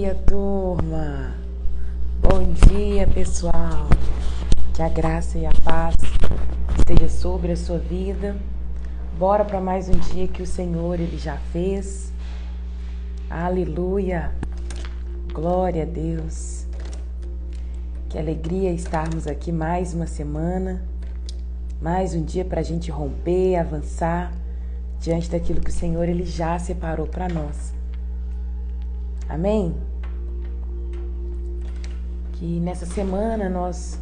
dia, turma! Bom dia, pessoal! Que a graça e a paz esteja sobre a sua vida. Bora para mais um dia que o Senhor Ele já fez. Aleluia! Glória a Deus! Que alegria estarmos aqui mais uma semana, mais um dia para a gente romper, avançar diante daquilo que o Senhor Ele já separou para nós. Amém? Que nessa semana nós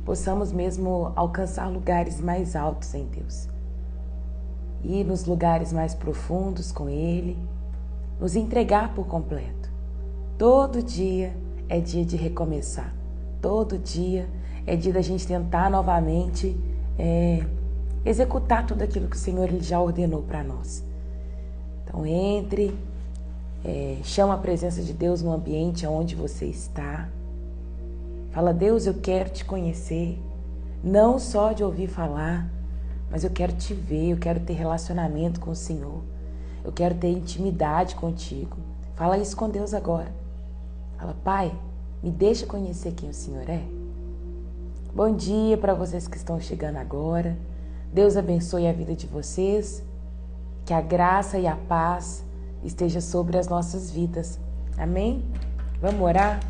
possamos mesmo alcançar lugares mais altos em Deus. Ir nos lugares mais profundos com Ele, nos entregar por completo. Todo dia é dia de recomeçar. Todo dia é dia da gente tentar novamente executar tudo aquilo que o Senhor Ele já ordenou para nós. Então entre, chama a presença de Deus no ambiente onde você está. Fala: Deus, eu quero te conhecer, não só de ouvir falar, mas eu quero te ver, eu quero ter relacionamento com o Senhor, eu quero ter intimidade contigo. Fala isso com Deus agora. Fala: Pai, me deixa conhecer quem o Senhor é. Bom dia para vocês que estão chegando agora. Deus abençoe a vida de vocês, que a graça e a paz esteja sobre as nossas vidas. Amém? Vamos orar?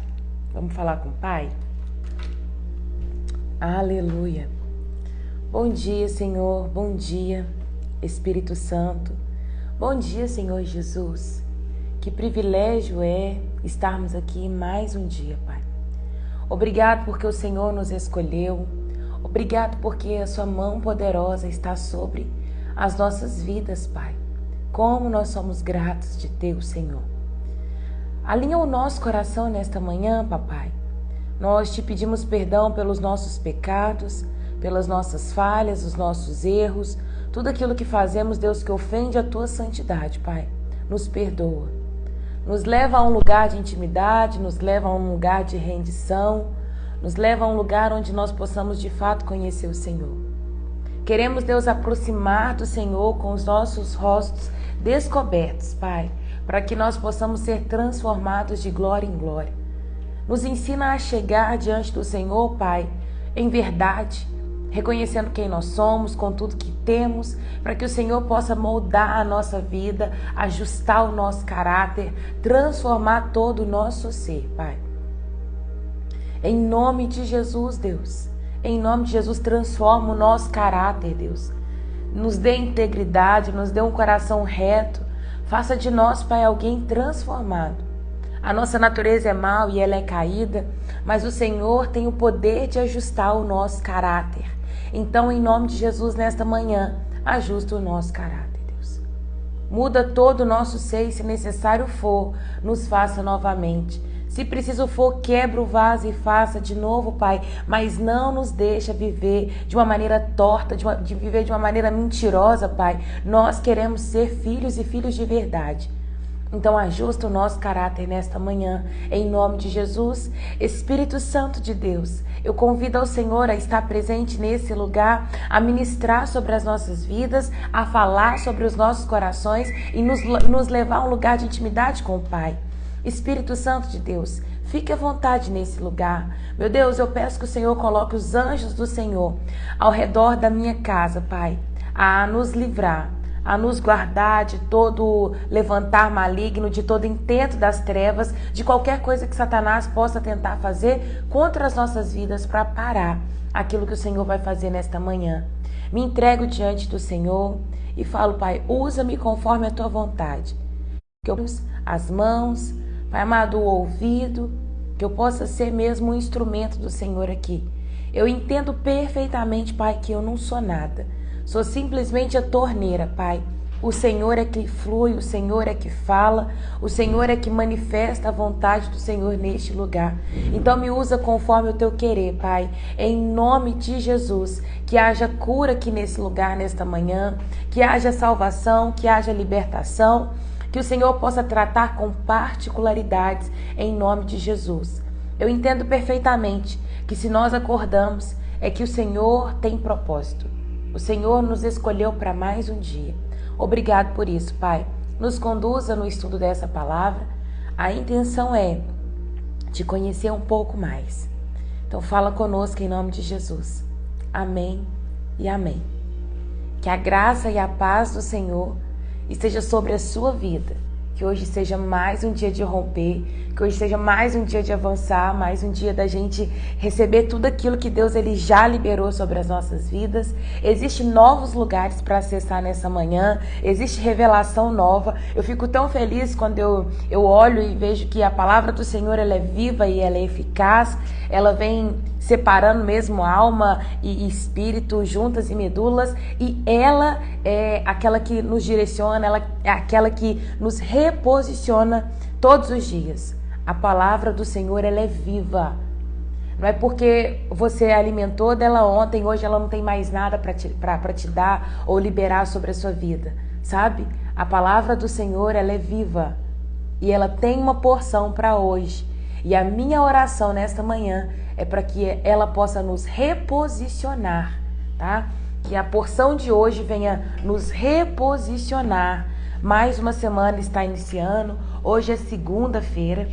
Vamos falar com o Pai? Aleluia! Bom dia, Senhor. Bom dia, Espírito Santo. Bom dia, Senhor Jesus. Que privilégio é estarmos aqui mais um dia, Pai. Obrigado porque o Senhor nos escolheu. Obrigado porque a sua mão poderosa está sobre as nossas vidas, Pai. Como nós somos gratos de ter o Senhor. Alinha o nosso coração nesta manhã, Papai. Nós te pedimos perdão pelos nossos pecados, pelas nossas falhas, os nossos erros, tudo aquilo que fazemos, Deus, que ofende a tua santidade, Pai. Nos perdoa. Nos leva a um lugar de intimidade, nos leva a um lugar de rendição, nos leva a um lugar onde nós possamos de fato conhecer o Senhor. Queremos, Deus, aproximar do Senhor com os nossos rostos descobertos, Pai, para que nós possamos ser transformados de glória em glória. Nos ensina a chegar diante do Senhor, Pai, em verdade, reconhecendo quem nós somos, com tudo que temos, para que o Senhor possa moldar a nossa vida, ajustar o nosso caráter, transformar todo o nosso ser, Pai. Em nome de Jesus, Deus. Em nome de Jesus, transforma o nosso caráter, Deus. Nos dê integridade, nos dê um coração reto. Faça de nós, Pai, alguém transformado. A nossa natureza é mal e ela é caída, mas o Senhor tem o poder de ajustar o nosso caráter. Então, em nome de Jesus, nesta manhã, ajusta o nosso caráter, Deus. Muda todo o nosso ser e, se necessário for, nos faça novamente. Se preciso for, quebra o vaso e faça de novo, Pai, mas não nos deixa viver de uma maneira torta, de viver de uma maneira mentirosa, Pai. Nós queremos ser filhos e filhos de verdade. Então ajusta o nosso caráter nesta manhã, em nome de Jesus. Espírito Santo de Deus, eu convido ao Senhor a estar presente nesse lugar, a ministrar sobre as nossas vidas, a falar sobre os nossos corações e nos levar a um lugar de intimidade com o Pai. Espírito Santo de Deus, fique à vontade nesse lugar. Meu Deus, eu peço que o Senhor coloque os anjos do Senhor ao redor da minha casa, Pai, a nos livrar, a nos guardar de todo levantar maligno, de todo intento das trevas, de qualquer coisa que Satanás possa tentar fazer contra as nossas vidas para parar aquilo que o Senhor vai fazer nesta manhã. Me entrego diante do Senhor e falo: Pai, usa-me conforme a tua vontade. Que eu use as mãos, Pai amado, o ouvido, que eu possa ser mesmo um instrumento do Senhor aqui. Eu entendo perfeitamente, Pai, que eu não sou nada. Sou simplesmente a torneira, Pai. O Senhor é que flui, o Senhor é que fala, o Senhor é que manifesta a vontade do Senhor neste lugar. Então me usa conforme o teu querer, Pai. Em nome de Jesus, que haja cura aqui nesse lugar, nesta manhã, que haja salvação, que haja libertação, que o Senhor possa tratar com particularidades em nome de Jesus. Eu entendo perfeitamente que se nós acordamos é que o Senhor tem propósito. O Senhor nos escolheu para mais um dia. Obrigado por isso, Pai. Nos conduza no estudo dessa palavra. A intenção é te conhecer um pouco mais. Então fala conosco em nome de Jesus. Amém e amém. Que a graça e a paz do Senhor esteja sobre a sua vida. Que hoje seja mais um dia de romper, que hoje seja mais um dia de avançar, mais um dia da gente receber tudo aquilo que Deus ele já liberou sobre as nossas vidas. Existem novos lugares para acessar nessa manhã, existe revelação nova. Eu fico tão feliz quando eu olho e vejo que a palavra do Senhor ela é viva e ela é eficaz, ela vem separando mesmo alma e espírito juntas e medulas, e ela é aquela que nos direciona, ela é aquela que nos reposiciona todos os dias. A palavra do Senhor ela é viva. Não é porque você alimentou dela ontem, hoje ela não tem mais nada para te dar ou liberar sobre a sua vida, sabe? A palavra do Senhor ela é viva e ela tem uma porção para hoje. E a minha oração nesta manhã é para que ela possa nos reposicionar, tá? Que a porção de hoje venha nos reposicionar. Mais uma semana está iniciando, hoje é segunda-feira.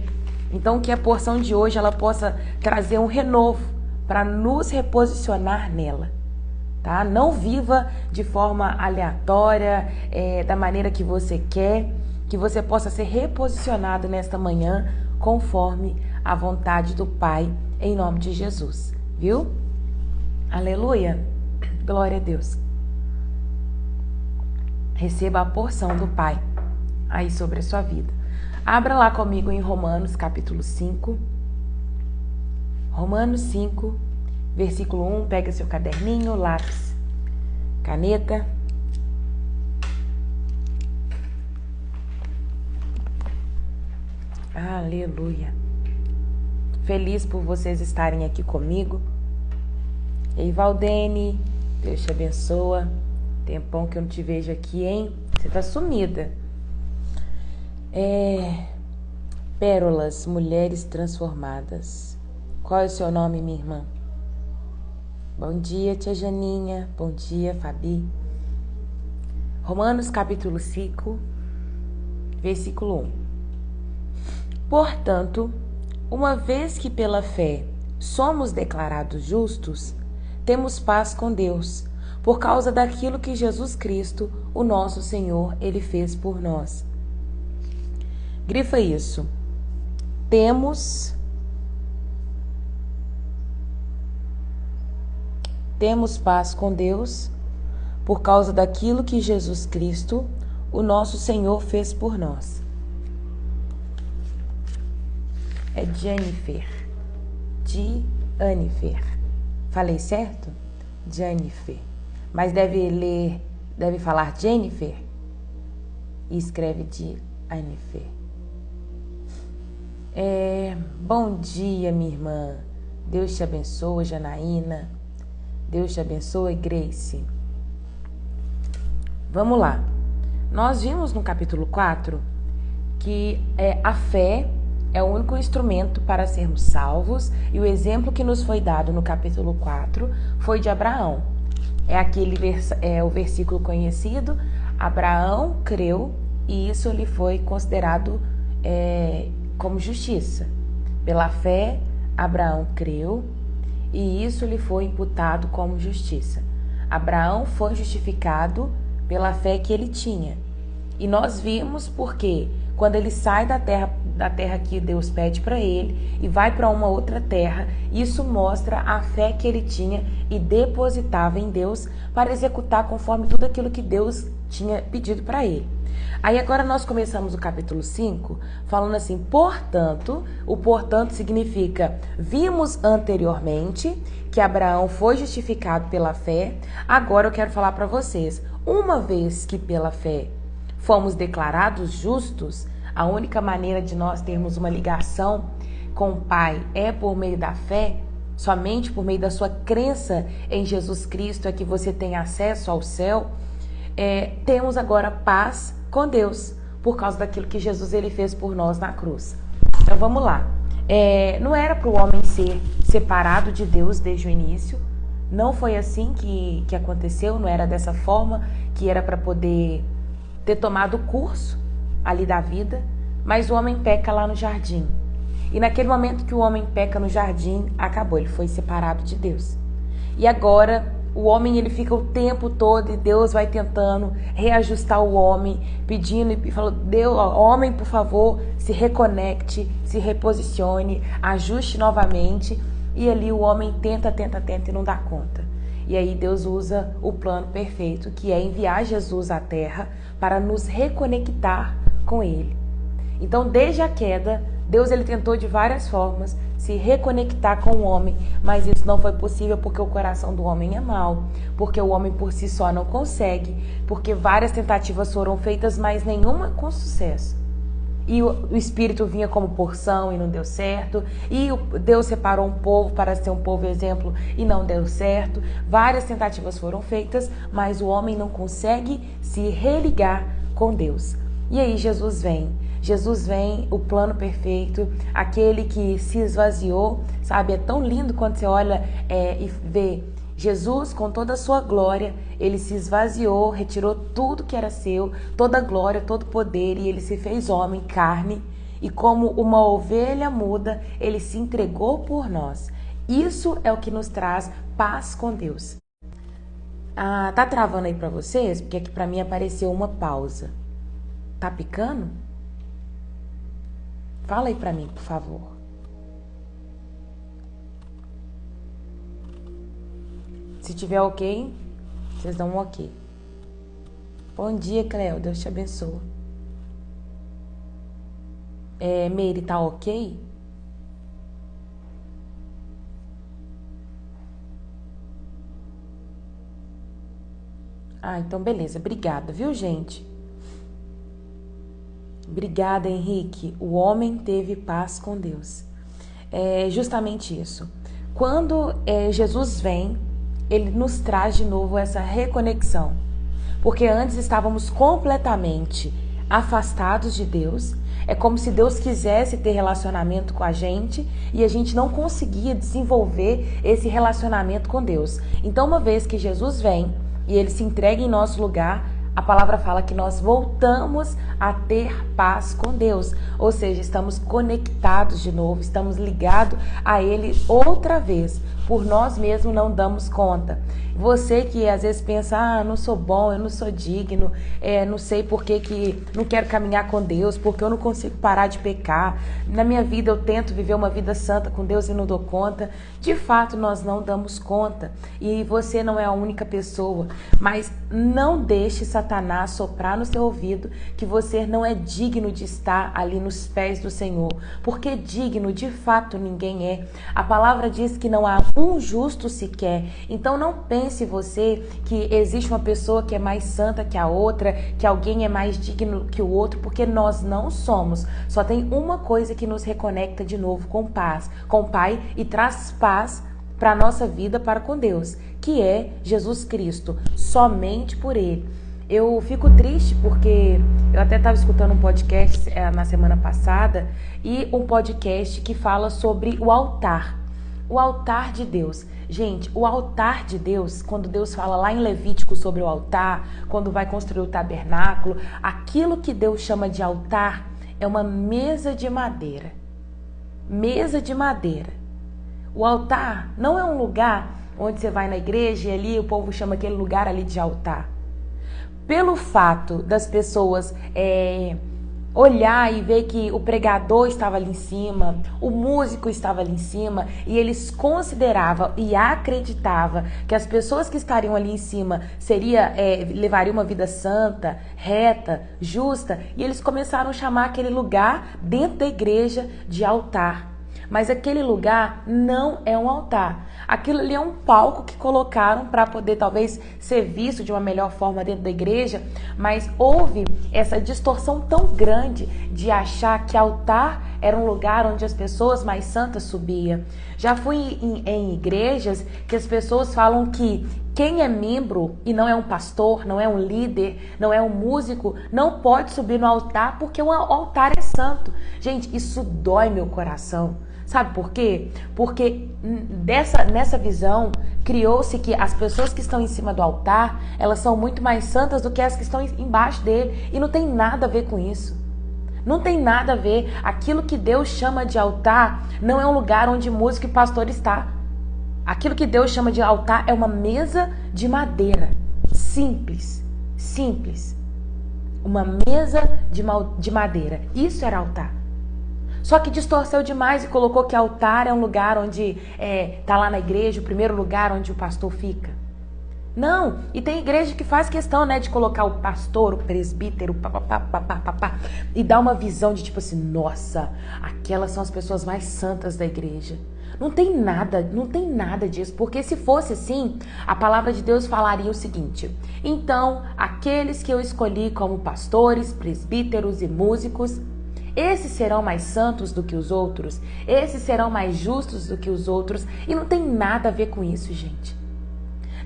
Então que a porção de hoje ela possa trazer um renovo para nos reposicionar nela, tá? Não viva de forma aleatória, da maneira que você quer, que você possa ser reposicionado nesta manhã conforme a vontade do Pai, em nome de Jesus, viu? Aleluia, glória a Deus. Receba a porção do Pai aí sobre a sua vida. Abra lá comigo em Romanos capítulo 5. Romanos 5, versículo 1. Pega seu caderninho, lápis, caneta. Aleluia. Feliz por vocês estarem aqui comigo. Ei, Valdene, Deus te abençoa. Tempão que eu não te vejo aqui, hein? Você tá sumida. Pérolas, mulheres transformadas. Qual é o seu nome, minha irmã? Bom dia, tia Janinha. Bom dia, Fabi. Romanos capítulo 5, versículo 1. Portanto, uma vez que pela fé somos declarados justos, temos paz com Deus, por causa daquilo que Jesus Cristo, o nosso Senhor, ele fez por nós. Grifa isso. Temos paz com Deus, por causa daquilo que Jesus Cristo, o nosso Senhor, fez por nós. É Jennifer. Falei certo? Jennifer. Mas deve falar Jennifer e escreve Jennifer. Bom dia, minha irmã. Deus te abençoe, Janaína. Deus te abençoe, Grace. Vamos lá. Nós vimos no capítulo 4 que a fé é o único instrumento para sermos salvos, e o exemplo que nos foi dado no capítulo 4 foi de Abraão. É o versículo conhecido: Abraão creu e isso lhe foi considerado como justiça. Pela fé, Abraão creu e isso lhe foi imputado como justiça. Abraão foi justificado pela fé que ele tinha. E nós vimos porque quando ele sai da terra que Deus pede para ele e vai para uma outra terra, isso mostra a fé que ele tinha e depositava em Deus para executar conforme tudo aquilo que Deus tinha pedido para ele. Aí agora nós começamos o capítulo 5 falando assim: portanto, o portanto significa vimos anteriormente que Abraão foi justificado pela fé. Agora eu quero falar para vocês, uma vez que pela fé fomos declarados justos, a única maneira de nós termos uma ligação com o Pai é por meio da fé. Somente por meio da sua crença em Jesus Cristo é que você tem acesso ao céu. Temos agora paz com Deus por causa daquilo que Jesus ele fez por nós na cruz. Então vamos lá. Não era para o homem ser separado de Deus desde o início. Não foi assim que aconteceu. Não era dessa forma que era para poder ter tomado o curso ali da vida. Mas o homem peca lá no jardim. E naquele momento que o homem peca no jardim, acabou, ele foi separado de Deus. E agora o homem ele fica o tempo todo e Deus vai tentando reajustar o homem, pedindo e falando: Deus, homem, por favor, se reconecte, se reposicione, ajuste novamente. E ali o homem tenta e não dá conta. E aí Deus usa o plano perfeito, que é enviar Jesus à Terra para nos reconectar com Ele. Então, desde a queda, Deus ele tentou de várias formas se reconectar com o homem, mas isso não foi possível porque o coração do homem é mau, porque o homem por si só não consegue, porque várias tentativas foram feitas, mas nenhuma com sucesso. E o Espírito vinha como porção e não deu certo, e Deus separou um povo para ser um povo exemplo e não deu certo. Várias tentativas foram feitas, mas o homem não consegue se religar com Deus. E aí Jesus vem, o plano perfeito, aquele que se esvaziou, sabe? É tão lindo quando você olha e vê Jesus com toda a sua glória, ele se esvaziou, retirou tudo que era seu, toda a glória, todo o poder, e ele se fez homem, carne, e como uma ovelha muda, ele se entregou por nós. Isso é o que nos traz paz com Deus. Tá travando aí pra vocês? Porque aqui pra mim apareceu uma pausa. Tá picando? Fala aí pra mim, por favor. Se tiver ok, vocês dão um ok. Bom dia, Cleo. Deus te abençoe. Meire, tá ok? Então beleza. Obrigada, viu, gente? Obrigada, Henrique. O homem teve paz com Deus. É justamente isso. Quando Jesus vem, ele nos traz de novo essa reconexão. Porque antes estávamos completamente afastados de Deus. É como se Deus quisesse ter relacionamento com a gente e a gente não conseguia desenvolver esse relacionamento com Deus. Então, uma vez que Jesus vem e ele se entrega em nosso lugar, a palavra fala que nós voltamos a ter paz com Deus. Ou seja, estamos conectados de novo, estamos ligados a Ele outra vez. Por nós mesmos não damos conta. Você que às vezes pensa, não sou bom, eu não sou digno, não sei por que não quero caminhar com Deus, porque eu não consigo parar de pecar. Na minha vida eu tento viver uma vida santa com Deus e não dou conta. De fato, nós não damos conta. E você não é a única pessoa. Mas não deixe Satanás soprar no seu ouvido que você não é digno de estar ali nos pés do Senhor. Porque digno, de fato, ninguém é. A palavra diz que não há um justo sequer. Então não pense você que existe uma pessoa que é mais santa que a outra, que alguém é mais digno que o outro, porque nós não somos. Só tem uma coisa que nos reconecta de novo com paz, com o Pai, e traz paz para a nossa vida, para com Deus, que é Jesus Cristo, somente por Ele. Eu fico triste porque eu até estava escutando um podcast na semana passada, e um podcast que fala sobre o altar. O altar de Deus. Gente, o altar de Deus, quando Deus fala lá em Levítico sobre o altar, quando vai construir o tabernáculo, aquilo que Deus chama de altar é uma mesa de madeira. Mesa de madeira. O altar não é um lugar onde você vai na igreja e ali o povo chama aquele lugar ali de altar. Pelo fato das pessoas olhar e ver que o pregador estava ali em cima, o músico estava ali em cima, e eles consideravam e acreditavam que as pessoas que estariam ali em cima levariam uma vida santa, reta, justa, e eles começaram a chamar aquele lugar dentro da igreja de altar. Mas aquele lugar não é um altar. Aquilo ali é um palco que colocaram para poder talvez ser visto de uma melhor forma dentro da igreja, mas houve essa distorção tão grande de achar que altar era um lugar onde as pessoas mais santas subiam. Já fui em igrejas que as pessoas falam que quem é membro e não é um pastor, não é um líder, não é um músico, não pode subir no altar porque o altar é santo. Gente, isso dói meu coração. Sabe por quê? Porque nessa visão criou-se que as pessoas que estão em cima do altar, elas são muito mais santas do que as que estão embaixo dele. E não tem nada a ver com isso. Não tem nada a ver. Aquilo que Deus chama de altar não é um lugar onde músico e pastor está. Aquilo que Deus chama de altar é uma mesa de madeira. Simples. Simples. Uma mesa de madeira. Isso era altar. Só que distorceu demais e colocou que altar é um lugar onde tá lá na igreja, o primeiro lugar onde o pastor fica. Não, e tem igreja que faz questão, né, de colocar o pastor, o presbítero, e dar uma visão de tipo assim, nossa, aquelas são as pessoas mais santas da igreja. Não tem nada disso, porque se fosse assim, a palavra de Deus falaria o seguinte: então, aqueles que eu escolhi como pastores, presbíteros e músicos, esses serão mais santos do que os outros, esses serão mais justos do que os outros, e não tem nada a ver com isso, gente.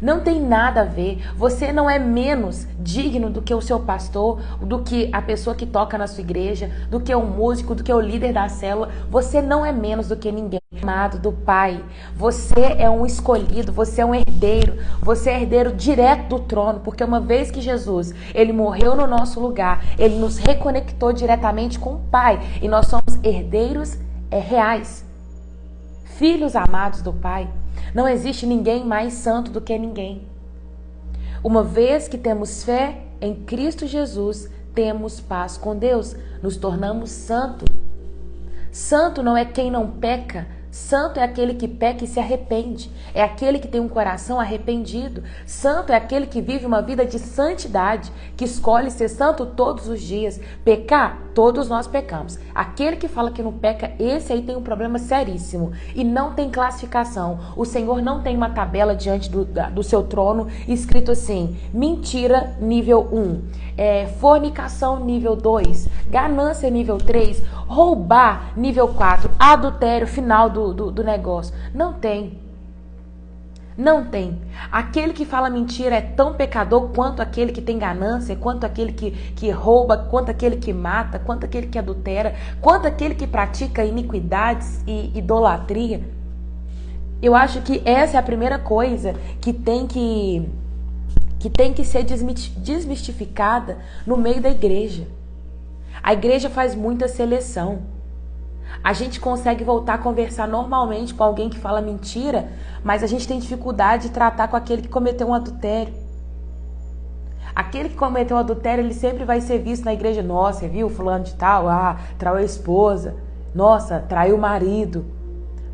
Não tem nada a ver. Você não é menos digno do que o seu pastor, do que a pessoa que toca na sua igreja, do que o músico, do que o líder da célula. Você não é menos do que ninguém. Amado do Pai, você é um escolhido, você é um herdeiro, você é herdeiro direto do trono, porque uma vez que Jesus, ele morreu no nosso lugar, ele nos reconectou diretamente com o Pai, e nós somos herdeiros reais, filhos amados do Pai. Não existe ninguém mais santo do que ninguém. Uma vez que temos fé em Cristo Jesus, temos paz com Deus, nos tornamos santos. Santo não é quem não peca, santo é aquele que peca e se arrepende, é aquele que tem um coração arrependido. Santo é aquele que vive uma vida de santidade, que escolhe ser santo todos os dias. Pecar, todos nós pecamos. Aquele que fala que não peca, esse aí tem um problema seríssimo e não tem classificação. O Senhor não tem uma tabela diante do seu trono escrito assim: mentira nível 1, fornicação nível 2, ganância nível 3, roubar nível 4, adultério final do negócio. Não tem. Não tem. Aquele que fala mentira é tão pecador quanto aquele que tem ganância, quanto aquele que rouba, quanto aquele que mata, quanto aquele que adultera, quanto aquele que pratica iniquidades e idolatria. Eu acho que essa é a primeira coisa que tem que ser desmistificada no meio da igreja. A igreja faz muita seleção. A gente consegue voltar a conversar normalmente com alguém que fala mentira, mas a gente tem dificuldade de tratar com aquele que cometeu um adultério. Aquele que cometeu um adultério, ele sempre vai ser visto na igreja. Nossa, você viu fulano de tal? Traiu a esposa. Nossa, traiu o marido.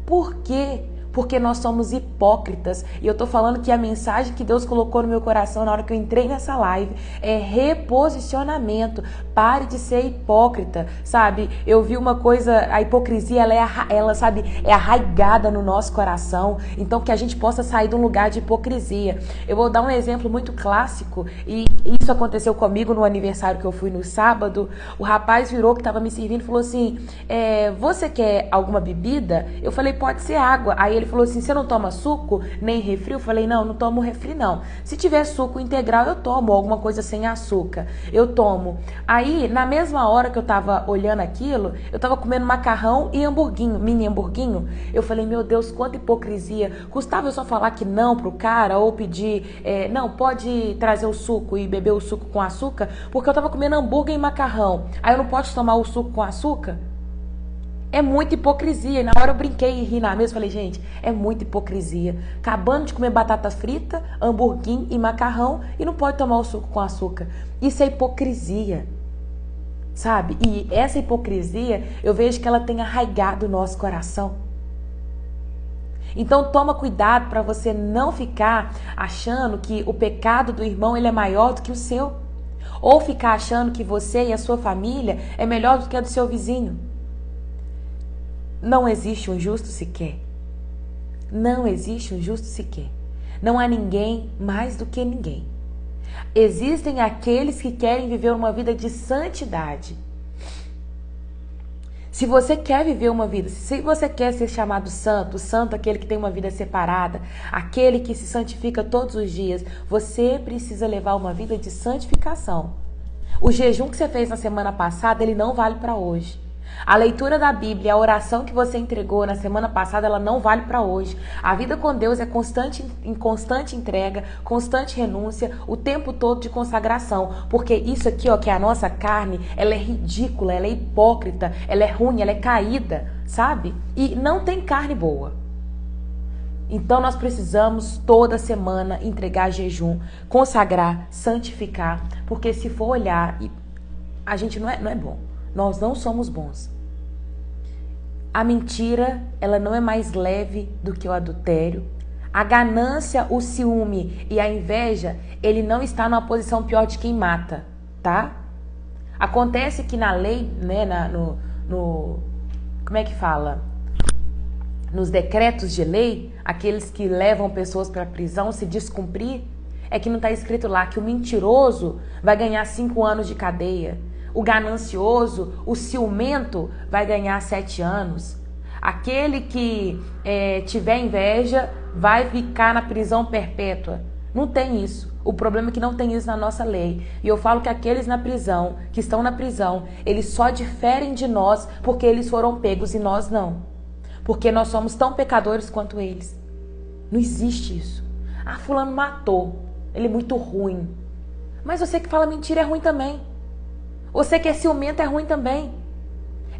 Por quê? Porque nós somos hipócritas. E eu tô falando que a mensagem que Deus colocou no meu coração na hora que eu entrei nessa live é reposicionamento. Pare de ser hipócrita, sabe? Eu vi uma coisa, a hipocrisia, ela sabe, é arraigada no nosso coração. Então que a gente possa sair de um lugar de hipocrisia. Eu vou dar um exemplo muito clássico, e isso aconteceu comigo no aniversário que eu fui no sábado. O rapaz virou, que tava me servindo, e falou assim: você quer alguma bebida? Eu falei, pode ser água. Aí ele falou assim: você não toma suco nem refri? Eu falei, não tomo refri não. Se tiver suco integral eu tomo, alguma coisa sem açúcar eu tomo. Aí na mesma hora que eu tava olhando aquilo, eu tava comendo macarrão e hamburguinho, mini hamburguinho. Eu falei, meu Deus, quanta hipocrisia. Custava eu só falar que não pro cara, ou pedir, não, pode trazer o suco e beber o suco com açúcar, porque eu tava comendo hambúrguer e macarrão. Aí eu não posso tomar o suco com açúcar? É muita hipocrisia. E na hora eu brinquei e ri na mesa. Falei, gente, é muita hipocrisia. Acabando de comer batata frita, hamburguinho e macarrão, e não pode tomar o suco com açúcar. Isso é hipocrisia, sabe? E essa hipocrisia, eu vejo que ela tem arraigado no nosso coração. Então toma cuidado para você não ficar achando que o pecado do irmão ele é maior do que o seu. Ou ficar achando que você e a sua família é melhor do que a do seu vizinho. Não existe um justo sequer. Não existe um justo sequer. Não há ninguém mais do que ninguém. Existem aqueles que querem viver uma vida de santidade. Se você quer viver uma vida, se você quer ser chamado santo, santo aquele que tem uma vida separada, aquele que se santifica todos os dias, você precisa levar uma vida de santificação. O jejum que você fez na semana passada, ele não vale para hoje. A leitura da Bíblia, a oração que você entregou na semana passada, ela não vale para hoje. A vida com Deus é em constante entrega, constante renúncia, o tempo todo de consagração. Porque isso aqui, ó, que é a nossa carne, ela é ridícula, ela é hipócrita, ela é ruim, ela é caída, sabe? E não tem carne boa. Então nós precisamos toda semana entregar jejum, consagrar, santificar. Porque se for olhar, a gente não é bom. Nós não somos bons. A mentira, ela não é mais leve do que o adultério. A ganância, o ciúme e a inveja, ele não está numa posição pior de quem mata, tá? Acontece que na lei, né, como é que fala? Nos decretos de lei, aqueles que levam pessoas para a prisão, se descumprir, é que não está escrito lá que o mentiroso vai ganhar 5 anos de cadeia. O ganancioso, o ciumento, vai ganhar 7 anos. Aquele que tiver inveja vai ficar na prisão perpétua. Não tem isso. O problema é que não tem isso na nossa lei. E eu falo que aqueles na prisão, que estão na prisão, eles só diferem de nós porque eles foram pegos e nós não. Porque nós somos tão pecadores quanto eles. Não existe isso. Ah, fulano matou. Ele é muito ruim. Mas você que fala mentira é ruim também. Você que é ciumento é ruim também.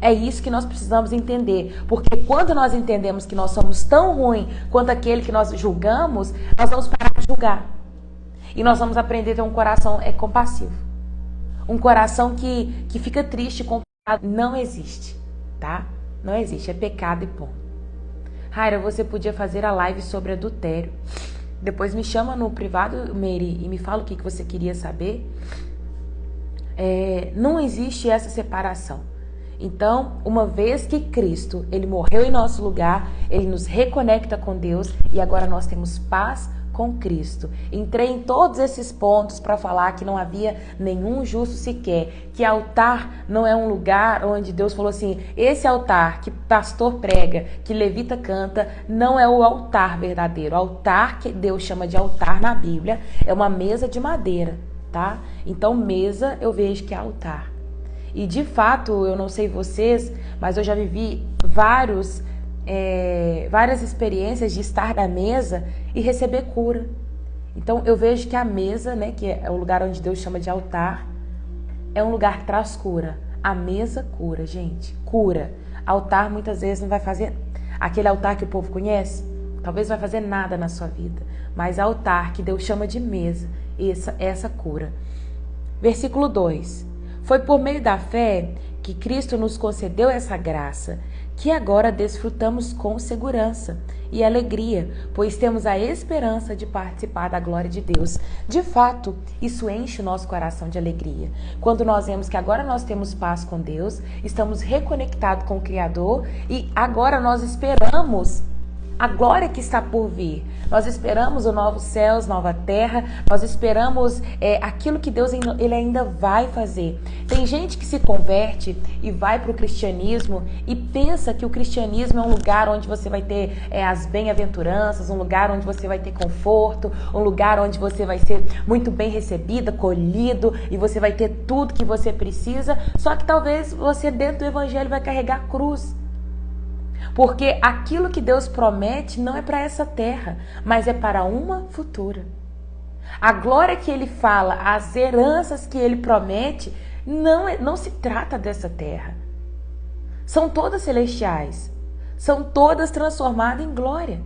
É isso que nós precisamos entender. Porque quando nós entendemos que nós somos tão ruins quanto aquele que nós julgamos, nós vamos parar de julgar. E nós vamos aprender a ter um coração compassivo. Um coração que fica triste com o pecado. Não existe, tá? Não existe. É pecado e ponto. Raira, você podia fazer a live sobre adultério. Depois me chama no privado, Meire, e me fala o que você queria saber. Não existe essa separação. Então, uma vez que Cristo, ele morreu em nosso lugar, ele nos reconecta com Deus e agora nós temos paz com Cristo. Entrei em todos esses pontos para falar que não havia nenhum justo sequer, que altar não é um lugar onde Deus falou assim, esse altar que pastor prega, que levita canta, não é o altar verdadeiro. O altar que Deus chama de altar na Bíblia é uma mesa de madeira. Tá? Então, mesa eu vejo que é altar. E de fato, eu não sei vocês, mas eu já vivi várias experiências de estar na mesa e receber cura. Então, eu vejo que a mesa, né, que é o lugar onde Deus chama de altar, é um lugar que traz cura. A mesa cura, gente. Cura. Altar muitas vezes não vai fazer... Aquele altar que o povo conhece, talvez não vai fazer nada na sua vida. Mas altar que Deus chama de mesa, essa cura. Versículo 2. Foi por meio da fé que Cristo nos concedeu essa graça, que agora desfrutamos com segurança e alegria, pois temos a esperança de participar da glória de Deus. De fato, isso enche o nosso coração de alegria. Quando nós vemos que agora nós temos paz com Deus, estamos reconectados com o Criador e agora nós esperamos a glória que está por vir. Nós esperamos os novos céus, nova terra. Nós esperamos aquilo que Deus ele ainda vai fazer. Tem gente que se converte e vai para o cristianismo e pensa que o cristianismo é um lugar onde você vai ter as bem-aventuranças, um lugar onde você vai ter conforto, um lugar onde você vai ser muito bem recebida, acolhido e você vai ter tudo que você precisa. Só que talvez você dentro do evangelho vai carregar a cruz. Porque aquilo que Deus promete não é para essa terra, mas é para uma futura. A glória que Ele fala, as heranças que Ele promete, não se trata dessa terra. São todas celestiais. São todas transformadas em glória.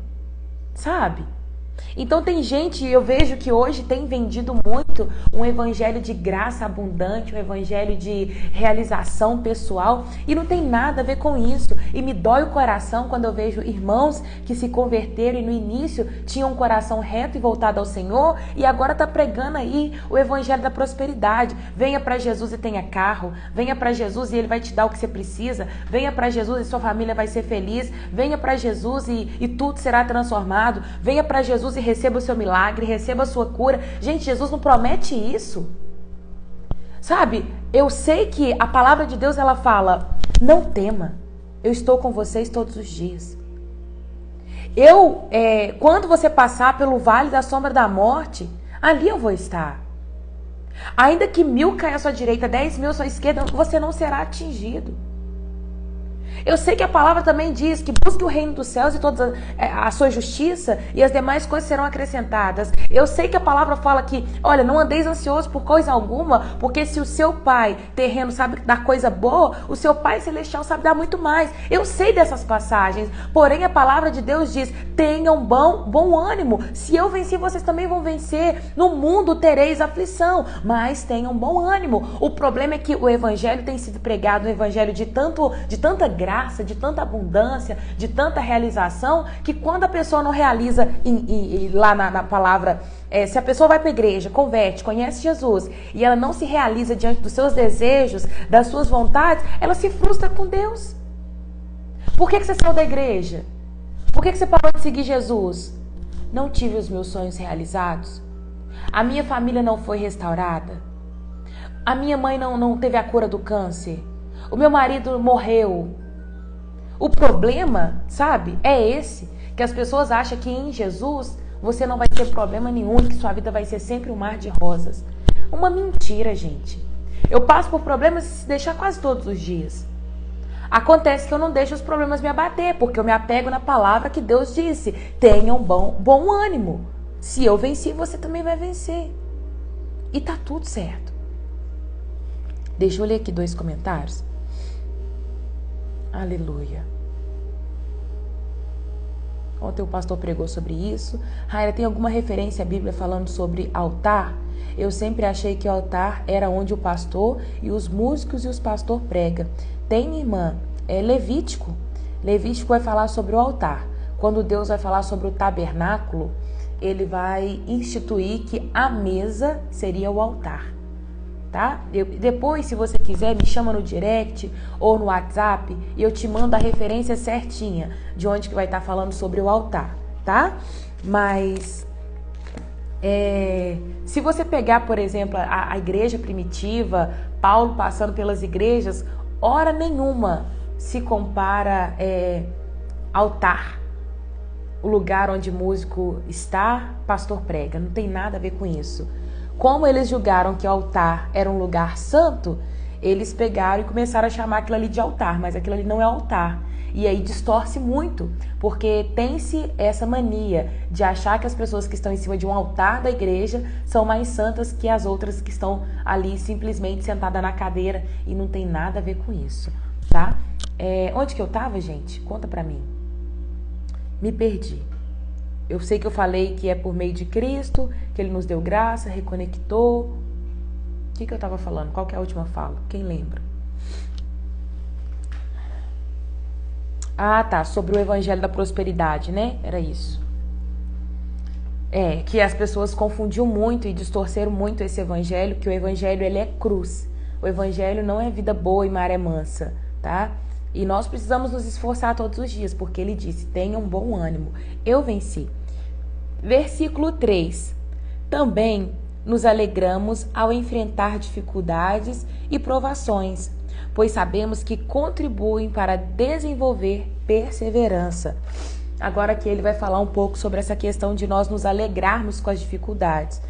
Sabe? Então tem gente, eu vejo que hoje tem vendido muito um evangelho de graça abundante, um evangelho de realização pessoal e não tem nada a ver com isso. E me dói o coração quando eu vejo irmãos que se converteram e no início tinham um coração reto e voltado ao Senhor e agora tá pregando aí o evangelho da prosperidade. Venha para Jesus e tenha carro, venha para Jesus e Ele vai te dar o que você precisa, venha para Jesus e sua família vai ser feliz, venha para Jesus e tudo será transformado, venha para Jesus e receba o seu milagre, receba a sua cura. Gente, Jesus não promete isso. Sabe, eu sei que a palavra de Deus ela fala, não tema, eu estou com vocês todos os dias. Quando você passar pelo vale da sombra da morte, ali eu vou estar. Ainda que 1000 caia à sua direita, 10.000 à sua esquerda, você não será atingido. Eu sei que a palavra também diz que busque o reino dos céus e toda a sua justiça e as demais coisas serão acrescentadas. Eu sei que a palavra fala que, olha, não andeis ansioso por coisa alguma, porque se o seu pai terreno sabe dar coisa boa, o seu pai celestial sabe dar muito mais. Eu sei dessas passagens, porém a palavra de Deus diz, tenham bom ânimo. Se eu venci, vocês também vão vencer. No mundo tereis aflição, mas tenham bom ânimo. O problema é que o evangelho tem sido pregado, um evangelho de tanta graça, de tanta abundância, de tanta realização, que quando a pessoa não realiza lá na palavra, se a pessoa vai para a igreja, converte, conhece Jesus e ela não se realiza diante dos seus desejos, das suas vontades, ela se frustra com Deus. Por que você saiu da igreja? Por que você parou de seguir Jesus? Não tive os meus sonhos realizados? A minha família não foi restaurada? A minha mãe não teve a cura do câncer? O meu marido morreu? O problema, sabe, é esse, que as pessoas acham que em Jesus você não vai ter problema nenhum, que sua vida vai ser sempre um mar de rosas. Uma mentira, gente. Eu passo por problemas se deixar quase todos os dias. Acontece que eu não deixo os problemas me abater, porque eu me apego na palavra que Deus disse. Tenham bom ânimo. Se eu venci, você também vai vencer. E tá tudo certo. Deixa eu ler aqui 2 comentários. Aleluia. Ontem o pastor pregou sobre isso. Raira, tem alguma referência à Bíblia falando sobre altar? Eu sempre achei que o altar era onde o pastor e os músicos e os pastores pregam. Tem, irmã, Levítico. Levítico vai falar sobre o altar. Quando Deus vai falar sobre o tabernáculo, ele vai instituir que a mesa seria o altar. Tá? Depois, se você quiser, me chama no direct ou no WhatsApp e eu te mando a referência certinha de onde que vai estar falando sobre o altar, tá? Mas se você pegar, por exemplo, a igreja primitiva, Paulo passando pelas igrejas, hora nenhuma se compara altar, o lugar onde músico está, pastor prega, não tem nada a ver com isso. Como eles julgaram que o altar era um lugar santo, eles pegaram e começaram a chamar aquilo ali de altar, mas aquilo ali não é altar. E aí distorce muito, porque tem-se essa mania de achar que as pessoas que estão em cima de um altar da igreja são mais santas que as outras que estão ali simplesmente sentadas na cadeira, e não tem nada a ver com isso, tá? Onde que eu tava, gente? Conta pra mim. Me perdi. Eu sei que eu falei que é por meio de Cristo, que Ele nos deu graça, reconectou. O que eu estava falando? Qual que é a última fala? Quem lembra? Ah, tá. Sobre o evangelho da prosperidade, né? Era isso. Que as pessoas confundiam muito e distorceram muito esse evangelho, que o evangelho ele é cruz. O evangelho não é vida boa e maré mansa, tá? E nós precisamos nos esforçar todos os dias, porque ele disse, tenham bom ânimo. Eu venci. Versículo 3. Também nos alegramos ao enfrentar dificuldades e provações, pois sabemos que contribuem para desenvolver perseverança. Agora aqui ele vai falar um pouco sobre essa questão de nós nos alegrarmos com as dificuldades.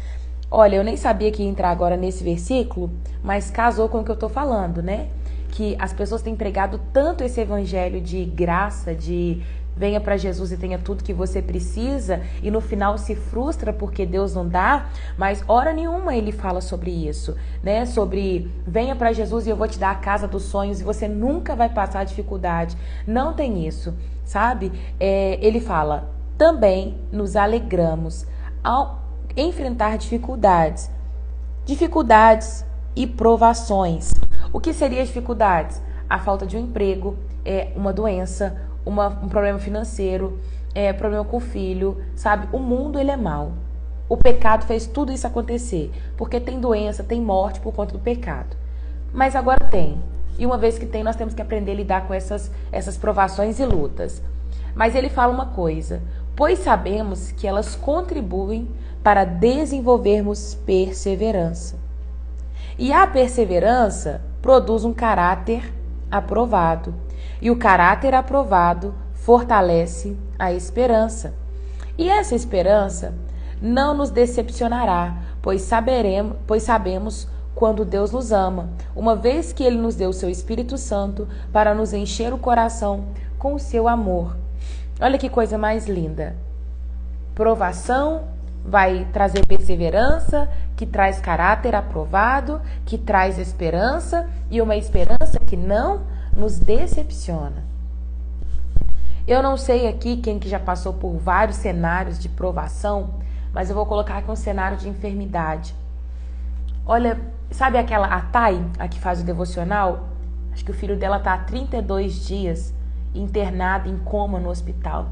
Olha, eu nem sabia que ia entrar agora nesse versículo, mas casou com o que eu estou falando, né? Que as pessoas têm pregado tanto esse evangelho de graça, de venha para Jesus e tenha tudo que você precisa, e no final se frustra porque Deus não dá, mas hora nenhuma ele fala sobre isso, né? Sobre venha para Jesus e eu vou te dar a casa dos sonhos e você nunca vai passar dificuldade. Não tem isso, sabe? Ele fala, também nos alegramos ao enfrentar dificuldades e provações. O que seria dificuldades? A falta de um emprego, uma doença, um problema financeiro, problema com o filho, sabe? O mundo, ele é mau. O pecado fez tudo isso acontecer, porque tem doença, tem morte por conta do pecado. Mas agora tem. E uma vez que tem, nós temos que aprender a lidar com essas provações e lutas. Mas ele fala uma coisa, pois sabemos que elas contribuem para desenvolvermos perseverança. E a perseverança produz um caráter aprovado. E o caráter aprovado fortalece a esperança. E essa esperança não nos decepcionará, pois sabemos quando Deus nos ama, uma vez que Ele nos deu o seu Espírito Santo para nos encher o coração com o seu amor. Olha que coisa mais linda. Provação vai trazer perseverança, que traz caráter aprovado, que traz esperança, e uma esperança que não nos decepciona. Eu não sei aqui quem que já passou por vários cenários de provação, mas eu vou colocar aqui um cenário de enfermidade. Olha, sabe a Thay, a que faz o devocional? Acho que o filho dela está há 32 dias internado em coma no hospital.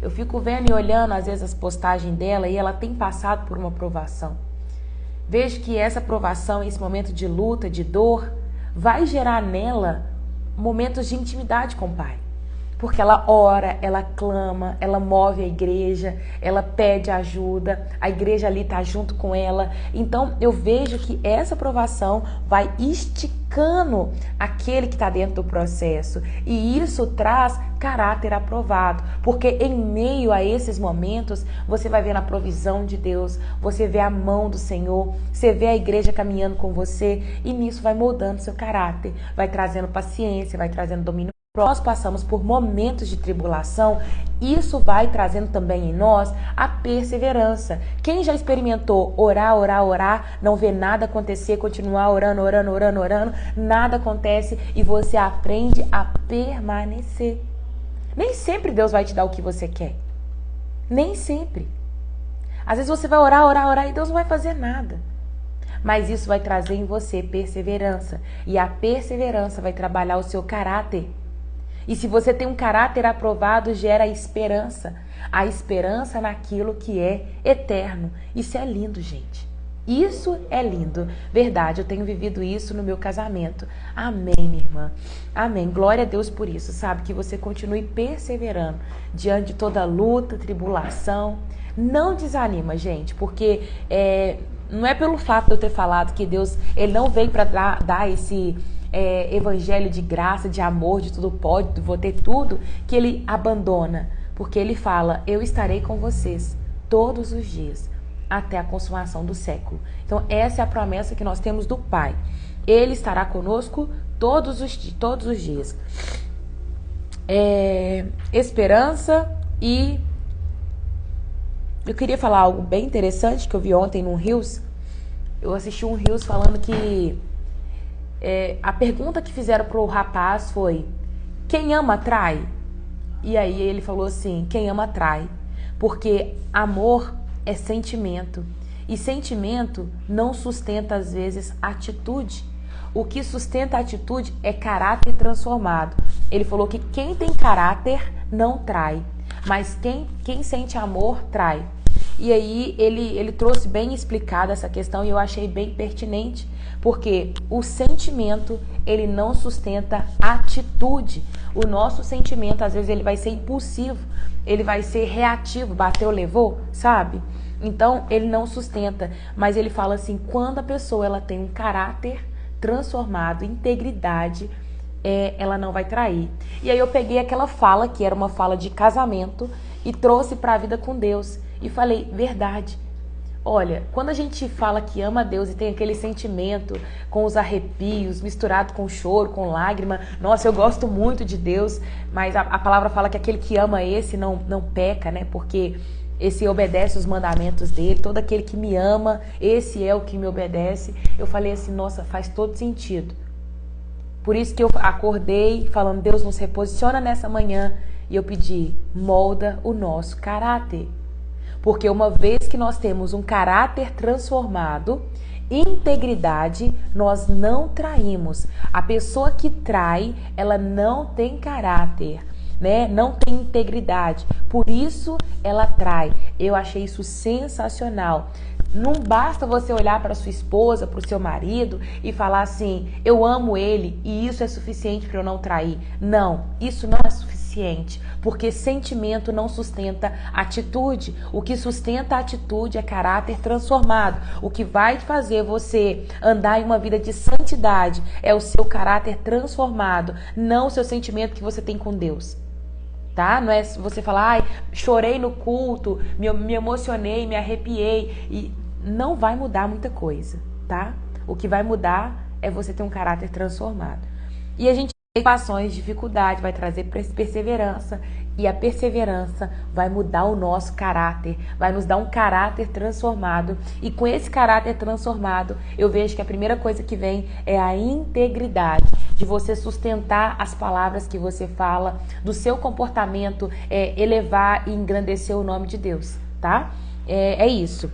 Eu fico vendo e olhando às vezes as postagens dela e ela tem passado por uma provação. Vejo que essa provação, esse momento de luta, de dor, vai gerar nela momentos de intimidade com o Pai. Porque ela ora, ela clama, ela move a igreja, ela pede ajuda, a igreja ali está junto com ela. Então eu vejo que essa provação vai esticando aquele que está dentro do processo. E isso traz caráter aprovado. Porque em meio a esses momentos, você vai ver a provisão de Deus, você vê a mão do Senhor, você vê a igreja caminhando com você. E nisso vai moldando seu caráter, vai trazendo paciência, vai trazendo domínio. Nós passamos por momentos de tribulação, isso vai trazendo também em nós a perseverança. Quem já experimentou orar, não vê nada acontecer, continuar orando, nada acontece e você aprende a permanecer. Nem sempre Deus vai te dar o que você quer. Nem sempre. Às vezes você vai orar e Deus não vai fazer nada. Mas isso vai trazer em você perseverança. E a perseverança vai trabalhar o seu caráter. E se você tem um caráter aprovado, gera esperança. A esperança naquilo que é eterno. Isso é lindo, gente. Isso é lindo. Verdade, eu tenho vivido isso no meu casamento. Amém, minha irmã. Amém. Glória a Deus por isso, sabe? Que você continue perseverando diante de toda luta, tribulação. Não desanima, gente, porque não é pelo fato de eu ter falado que Deus ele não veio para dar esse... evangelho de graça, de amor, de tudo pode, vou ter tudo, que ele abandona, porque ele fala, eu estarei com vocês todos os dias, até a consumação do século. Então essa é a promessa que nós temos do Pai, ele estará conosco todos os dias. Esperança. E eu queria falar algo bem interessante que eu vi ontem no Reels. Eu assisti um Reels falando que a pergunta que fizeram pro rapaz foi: quem ama trai? E aí ele falou assim: quem ama trai. Porque amor é sentimento. E sentimento não sustenta às vezes atitude. O que sustenta a atitude é caráter transformado. Ele falou que quem tem caráter não trai. Mas quem sente amor trai. E aí ele trouxe bem explicada essa questão e eu achei bem pertinente, porque o sentimento, ele não sustenta atitude. O nosso sentimento, às vezes, ele vai ser impulsivo, ele vai ser reativo, bateu, levou, sabe? Então, ele não sustenta, mas ele fala assim, quando a pessoa ela tem um caráter transformado, integridade, ela não vai trair. E aí eu peguei aquela fala, que era uma fala de casamento, e trouxe para a vida com Deus. E falei, verdade. Olha, quando a gente fala que ama a Deus e tem aquele sentimento com os arrepios, misturado com choro, com lágrima, nossa, eu gosto muito de Deus, mas a palavra fala que aquele que ama esse não peca, né? Porque esse obedece os mandamentos dele, todo aquele que me ama, esse é o que me obedece. Eu falei assim, nossa, faz todo sentido. Por isso que eu acordei falando, Deus nos reposiciona nessa manhã, e eu pedi, molda o nosso caráter. Porque uma vez que nós temos um caráter transformado, integridade, nós não traímos. A pessoa que trai, ela não tem caráter, né? Não tem integridade. Por isso ela trai. Eu achei isso sensacional. Não basta você olhar para sua esposa, para o seu marido e falar assim, eu amo ele e isso é suficiente para eu não trair. Não, isso não é suficiente, porque sentimento não sustenta atitude. O que sustenta a atitude é caráter transformado. O que vai fazer você andar em uma vida de santidade é o seu caráter transformado, não o seu sentimento que você tem com Deus. Tá? Não é você falar, ai, chorei no culto, me emocionei, me arrepiei, e não vai mudar muita coisa, tá? O que vai mudar é você ter um caráter transformado. E a gente tem situações, dificuldade, vai trazer perseverança. E a perseverança vai mudar o nosso caráter, vai nos dar um caráter transformado. E com esse caráter transformado, eu vejo que a primeira coisa que vem é a integridade, de você sustentar as palavras que você fala, do seu comportamento, elevar e engrandecer o nome de Deus, tá? É isso.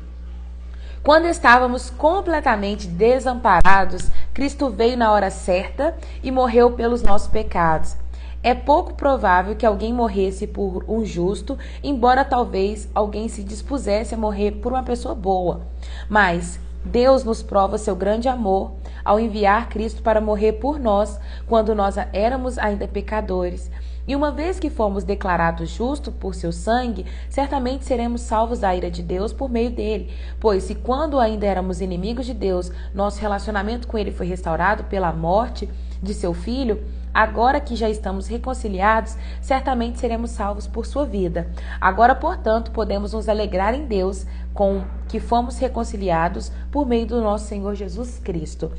Quando estávamos completamente desamparados, Cristo veio na hora certa e morreu pelos nossos pecados. É pouco provável que alguém morresse por um justo, embora talvez alguém se dispusesse a morrer por uma pessoa boa. Mas Deus nos prova seu grande amor ao enviar Cristo para morrer por nós, quando nós éramos ainda pecadores. E uma vez que fomos declarados justos por seu sangue, certamente seremos salvos da ira de Deus por meio dele. Pois se quando ainda éramos inimigos de Deus, nosso relacionamento com ele foi restaurado pela morte de seu filho, agora que já estamos reconciliados, certamente seremos salvos por sua vida. Agora, portanto, podemos nos alegrar em Deus com que fomos reconciliados por meio do nosso Senhor Jesus Cristo.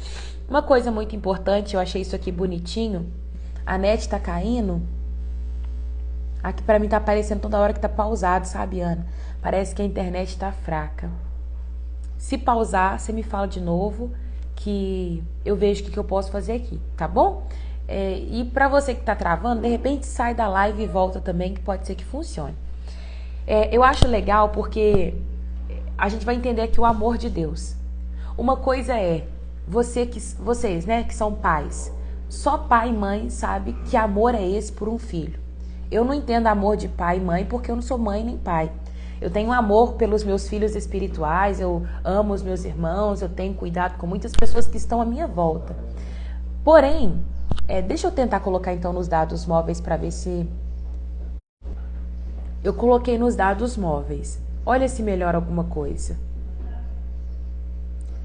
Uma coisa muito importante, eu achei isso aqui bonitinho. A net tá caindo. Aqui pra mim tá aparecendo toda hora que tá pausado, sabe, Ana? Parece que a internet tá fraca. Se pausar, você me fala de novo, que eu vejo o que eu posso fazer aqui, tá bom? E pra você que tá travando, de repente sai da live e volta também, que pode ser que funcione. Eu acho legal porque a gente vai entender aqui o amor de Deus. Uma coisa é, vocês, né, que são pais, só pai e mãe sabe que amor é esse por um filho. Eu não entendo amor de pai e mãe porque eu não sou mãe nem pai. Eu tenho amor pelos meus filhos espirituais, eu amo os meus irmãos, eu tenho cuidado com muitas pessoas que estão à minha volta. Porém, deixa eu tentar colocar então nos dados móveis para ver se... Eu coloquei nos dados móveis. Olha se melhora alguma coisa.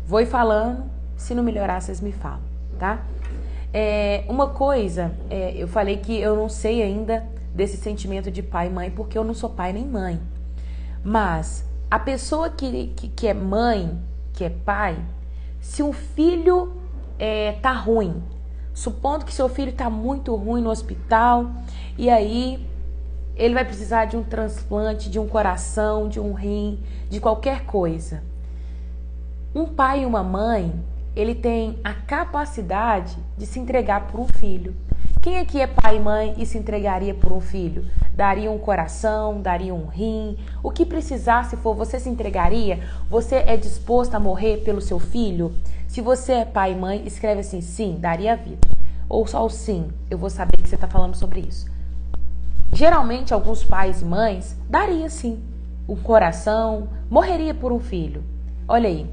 Vou ir falando, se não melhorar vocês me falam, tá? Uma coisa, eu falei que eu não sei ainda desse sentimento de pai e mãe, porque eu não sou pai nem mãe. Mas a pessoa que é mãe, que é pai, se um filho tá ruim, supondo que seu filho tá muito ruim no hospital, e aí ele vai precisar de um transplante, de um coração, de um rim, de qualquer coisa. Um pai e uma mãe, ele tem a capacidade de se entregar por um filho. Quem aqui é pai e mãe e se entregaria por um filho? Daria um coração, daria um rim, o que precisar, se for, você se entregaria? Você é disposto a morrer pelo seu filho? Se você é pai e mãe, escreve assim, sim, daria a vida. Ou só o sim, eu vou saber que você está falando sobre isso. Geralmente, alguns pais e mães daria sim um coração, morreria por um filho. Olha aí,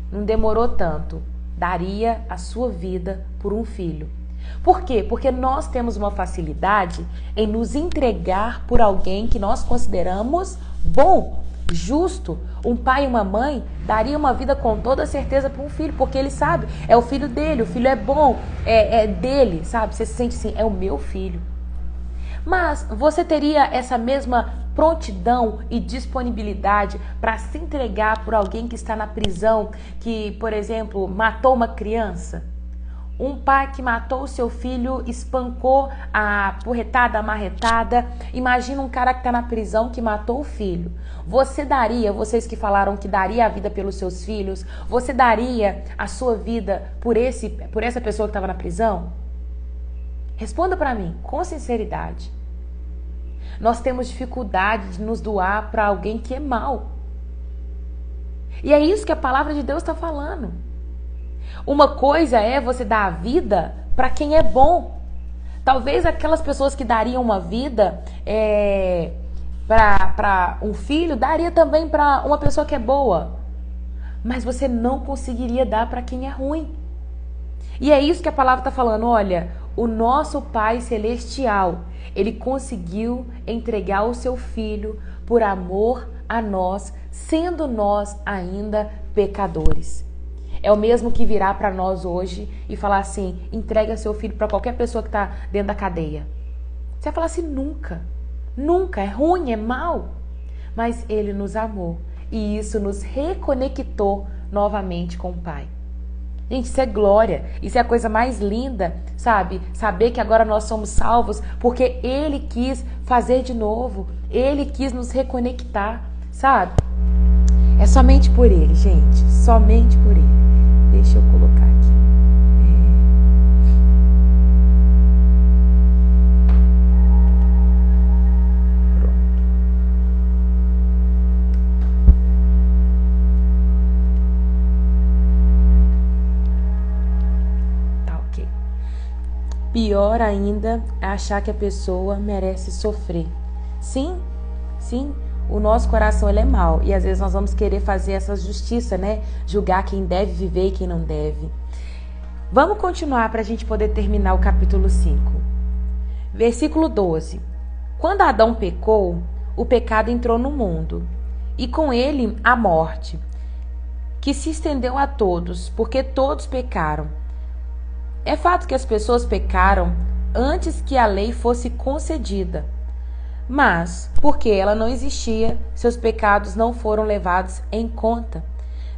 não demorou tanto, daria a sua vida por um filho. Por quê? Porque nós temos uma facilidade em nos entregar por alguém que nós consideramos bom, justo. Um pai e uma mãe daria uma vida com toda certeza para um filho, porque ele sabe, é o filho dele, o filho é bom, é dele, sabe? Você se sente assim, é o meu filho. Mas você teria essa mesma prontidão e disponibilidade para se entregar por alguém que está na prisão, que, por exemplo, matou uma criança? Um pai que matou o seu filho, espancou a porretada, a marretada. Imagina um cara que está na prisão que matou o filho. Você daria, vocês que falaram que daria a vida pelos seus filhos, você daria a sua vida por essa pessoa que estava na prisão? Responda para mim, com sinceridade. Nós temos dificuldade de nos doar para alguém que é mau. E é isso que a palavra de Deus está falando. Uma coisa é você dar a vida para quem é bom. Talvez aquelas pessoas que dariam uma vida para um filho, daria também para uma pessoa que é boa. Mas você não conseguiria dar para quem é ruim. E é isso que a palavra está falando. Olha, o nosso Pai Celestial, Ele conseguiu entregar o seu Filho por amor a nós, sendo nós ainda pecadores. É o mesmo que virá para nós hoje e falar assim, entrega seu filho para qualquer pessoa que está dentro da cadeia. Você vai falar assim, nunca, nunca, é ruim, é mal. Mas Ele nos amou e isso nos reconectou novamente com o Pai. Gente, isso é glória, isso é a coisa mais linda, sabe? Saber que agora nós somos salvos porque Ele quis fazer de novo, Ele quis nos reconectar, sabe? É somente por Ele, gente, somente por Ele. Deixa eu colocar aqui. Pior ainda é achar que a pessoa merece sofrer. Sim, o nosso coração ele é mau e às vezes nós vamos querer fazer essa justiça, né? Julgar quem deve viver e quem não deve. Vamos continuar para a gente poder terminar o capítulo 5. Versículo 12. Quando Adão pecou, o pecado entrou no mundo e com ele a morte, que se estendeu a todos, porque todos pecaram. É fato que as pessoas pecaram antes que a lei fosse concedida, mas, porque ela não existia, seus pecados não foram levados em conta.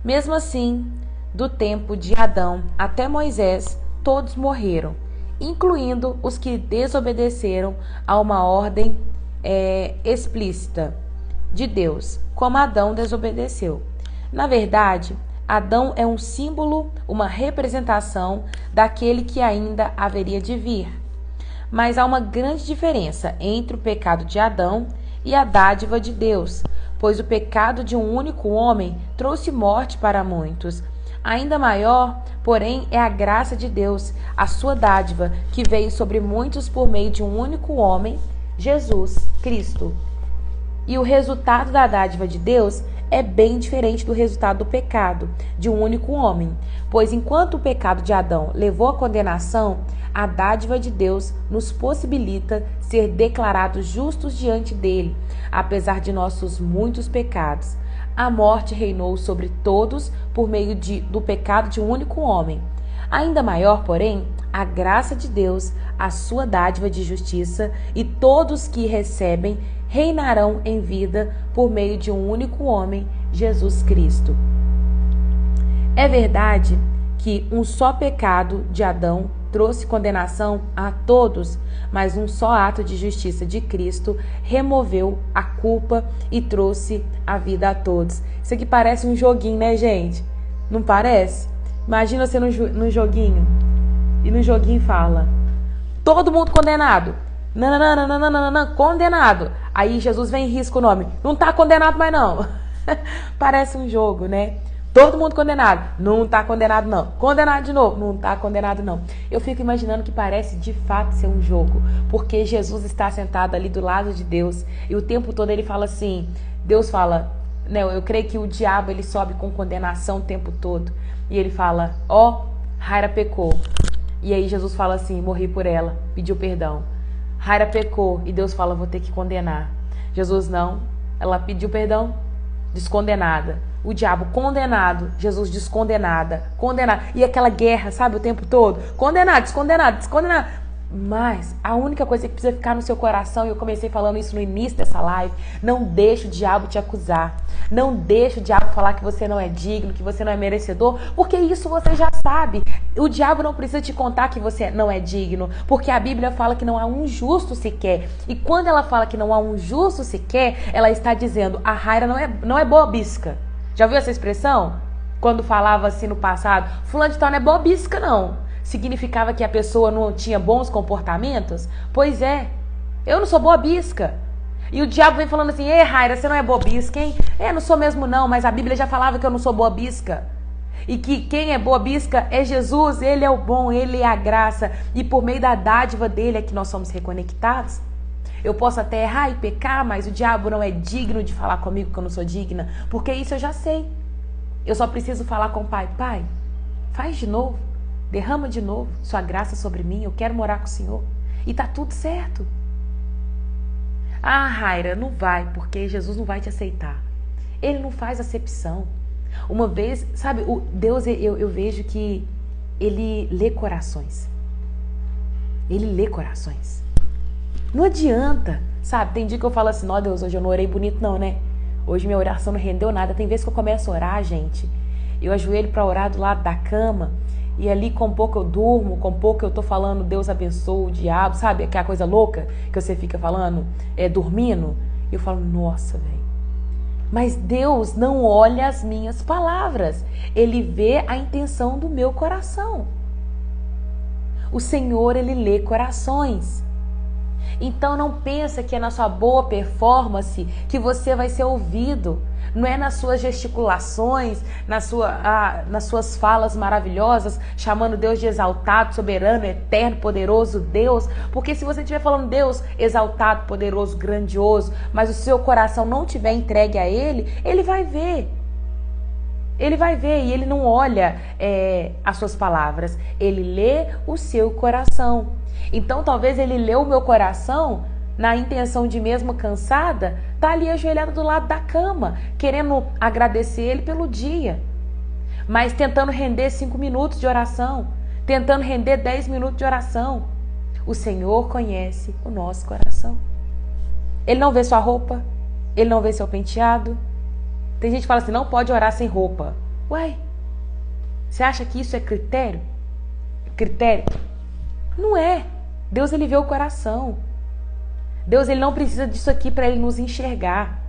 Mesmo assim, do tempo de Adão até Moisés, todos morreram, incluindo os que desobedeceram a uma ordem explícita de Deus, como Adão desobedeceu. Na verdade, Adão é um símbolo, uma representação daquele que ainda haveria de vir. Mas há uma grande diferença entre o pecado de Adão e a dádiva de Deus, pois o pecado de um único homem trouxe morte para muitos. Ainda maior, porém, é a graça de Deus, a sua dádiva, que veio sobre muitos por meio de um único homem, Jesus Cristo. E o resultado da dádiva de Deus é bem diferente do resultado do pecado de um único homem, pois enquanto o pecado de Adão levou à condenação, a dádiva de Deus nos possibilita ser declarados justos diante dele, apesar de nossos muitos pecados. A morte reinou sobre todos por meio do pecado de um único homem. Ainda maior, porém, a graça de Deus, a sua dádiva de justiça, e todos que recebem reinarão em vida por meio de um único homem, Jesus Cristo. É verdade que um só pecado de Adão trouxe condenação a todos, mas um só ato de justiça de Cristo removeu a culpa e trouxe a vida a todos. Isso aqui parece um joguinho, né, gente? Não parece? Imagina você no joguinho, e no joguinho fala: todo mundo condenado. Não, condenado. Aí Jesus vem e risca o nome. Não tá condenado mais não. Parece um jogo, né? Todo mundo condenado. Não tá condenado não. Condenado de novo. Não tá condenado não. Eu fico imaginando que parece de fato ser um jogo. Porque Jesus está sentado ali do lado de Deus. E o tempo todo ele fala assim. Deus fala, né? Eu creio que o diabo ele sobe com condenação o tempo todo. E ele fala, Raira pecou. E aí Jesus fala assim, morri por ela. Pediu perdão. Raira pecou e Deus fala, vou ter que condenar. Jesus não, ela pediu perdão, descondenada. O diabo condenado, Jesus descondenada, condenado. E aquela guerra, sabe, o tempo todo, condenado, descondenado, descondenado. Mas a única coisa que precisa ficar no seu coração, e eu comecei falando isso no início dessa live, não deixe o diabo te acusar. Não deixe o diabo falar que você não é digno, que você não é merecedor, porque isso você já sabe. O diabo não precisa te contar que você não é digno, porque a Bíblia fala que não há um justo sequer. E quando ela fala que não há um justo sequer, ela está dizendo, a Raira não é bobisca. Já ouviu essa expressão? Quando falava assim no passado, fulano de tal não é bobisca não. Significava que a pessoa não tinha bons comportamentos? Pois é, eu não sou bobisca. E o diabo vem falando assim, ei Raira, você não é bobisca, hein? Não sou mesmo não, mas a Bíblia já falava que eu não sou bobisca. E que quem é bobisca é Jesus, Ele é o bom, Ele é a graça. E por meio da dádiva dEle é que nós somos reconectados. Eu posso até errar e pecar, mas o diabo não é digno de falar comigo que eu não sou digna. Porque isso eu já sei. Eu só preciso falar com o Pai. Pai, faz de novo. Derrama de novo sua graça sobre mim, eu quero morar com o Senhor. E tá tudo certo. Ah, Raira, não vai, porque Jesus não vai te aceitar. Ele não faz acepção. Uma vez, sabe, o Deus, eu vejo que Ele lê corações. Ele lê corações. Não adianta, sabe, tem dia que eu falo assim, ó Deus, hoje eu não orei bonito não, né? Hoje minha oração não rendeu nada. Tem vezes que eu começo a orar, gente, eu ajoelho para orar do lado da cama, e ali com pouco eu durmo, com pouco eu tô falando Deus abençoe o diabo, sabe? Aquela coisa louca que você fica falando, dormindo. E eu falo, nossa, velho. Mas Deus não olha as minhas palavras. Ele vê a intenção do meu coração. O Senhor, Ele lê corações. Então não pensa que é na sua boa performance que você vai ser ouvido. Não é nas suas gesticulações, nas suas falas maravilhosas, chamando Deus de exaltado, soberano, eterno, poderoso Deus. Porque se você estiver falando Deus exaltado, poderoso, grandioso, mas o seu coração não estiver entregue a Ele, Ele vai ver. Ele vai ver e Ele não olha as suas palavras. Ele lê o seu coração. Então talvez Ele lê o meu coração na intenção de, mesmo cansada, tá ali ajoelhada do lado da cama, querendo agradecer Ele pelo dia, mas tentando render 5 minutos de oração, tentando render 10 minutos de oração. O Senhor conhece o nosso coração. Ele não vê sua roupa, Ele não vê seu penteado. Tem gente que fala assim, não pode orar sem roupa. Uai, você acha que isso é critério? Critério? Não é. Deus, Ele vê o coração. Deus, Ele não precisa disso aqui para Ele nos enxergar.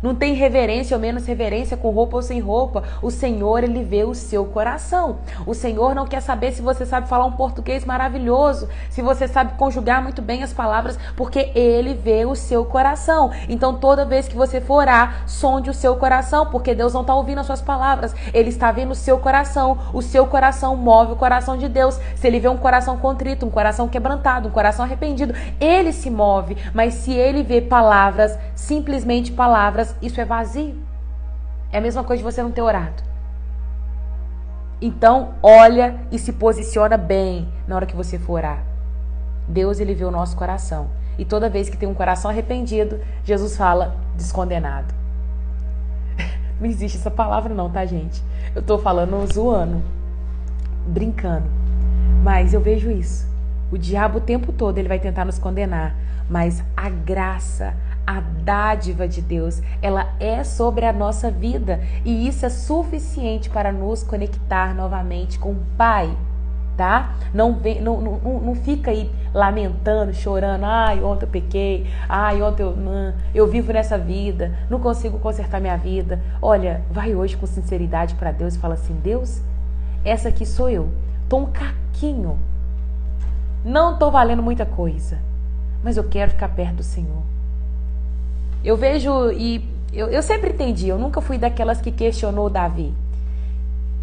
Não tem reverência ou menos reverência com roupa ou sem roupa. O Senhor, Ele vê o seu coração. O Senhor não quer saber se você sabe falar um português maravilhoso, se você sabe conjugar muito bem as palavras, porque Ele vê o seu coração. Então, toda vez que você for orar, sonde o seu coração, porque Deus não está ouvindo as suas palavras. Ele está vendo o seu coração. O seu coração move o coração de Deus. Se Ele vê um coração contrito, um coração quebrantado, um coração arrependido, Ele se move. Mas se Ele vê palavras, simplesmente palavras, isso é vazio. É a mesma coisa de você não ter orado. Então, olha e se posiciona bem na hora que você for orar. Deus, Ele vê o nosso coração. E toda vez que tem um coração arrependido, Jesus fala, descondenado. Não existe essa palavra não, tá, gente? Eu tô falando zoando, brincando. Mas eu vejo isso. O diabo o tempo todo ele vai tentar nos condenar. Mas a graça, a dádiva de Deus, ela é sobre a nossa vida. E isso é suficiente para nos conectar novamente com o Pai, tá? Não fica aí lamentando, chorando. Ai, ontem eu pequei. Ai, ontem eu vivo nessa vida. Não consigo consertar minha vida. Olha, vai hoje com sinceridade para Deus e fala assim, Deus, essa aqui sou eu. Tô um caquinho. Não tô valendo muita coisa. Mas eu quero ficar perto do Senhor. Eu vejo e eu sempre entendi, eu nunca fui daquelas que questionou Davi.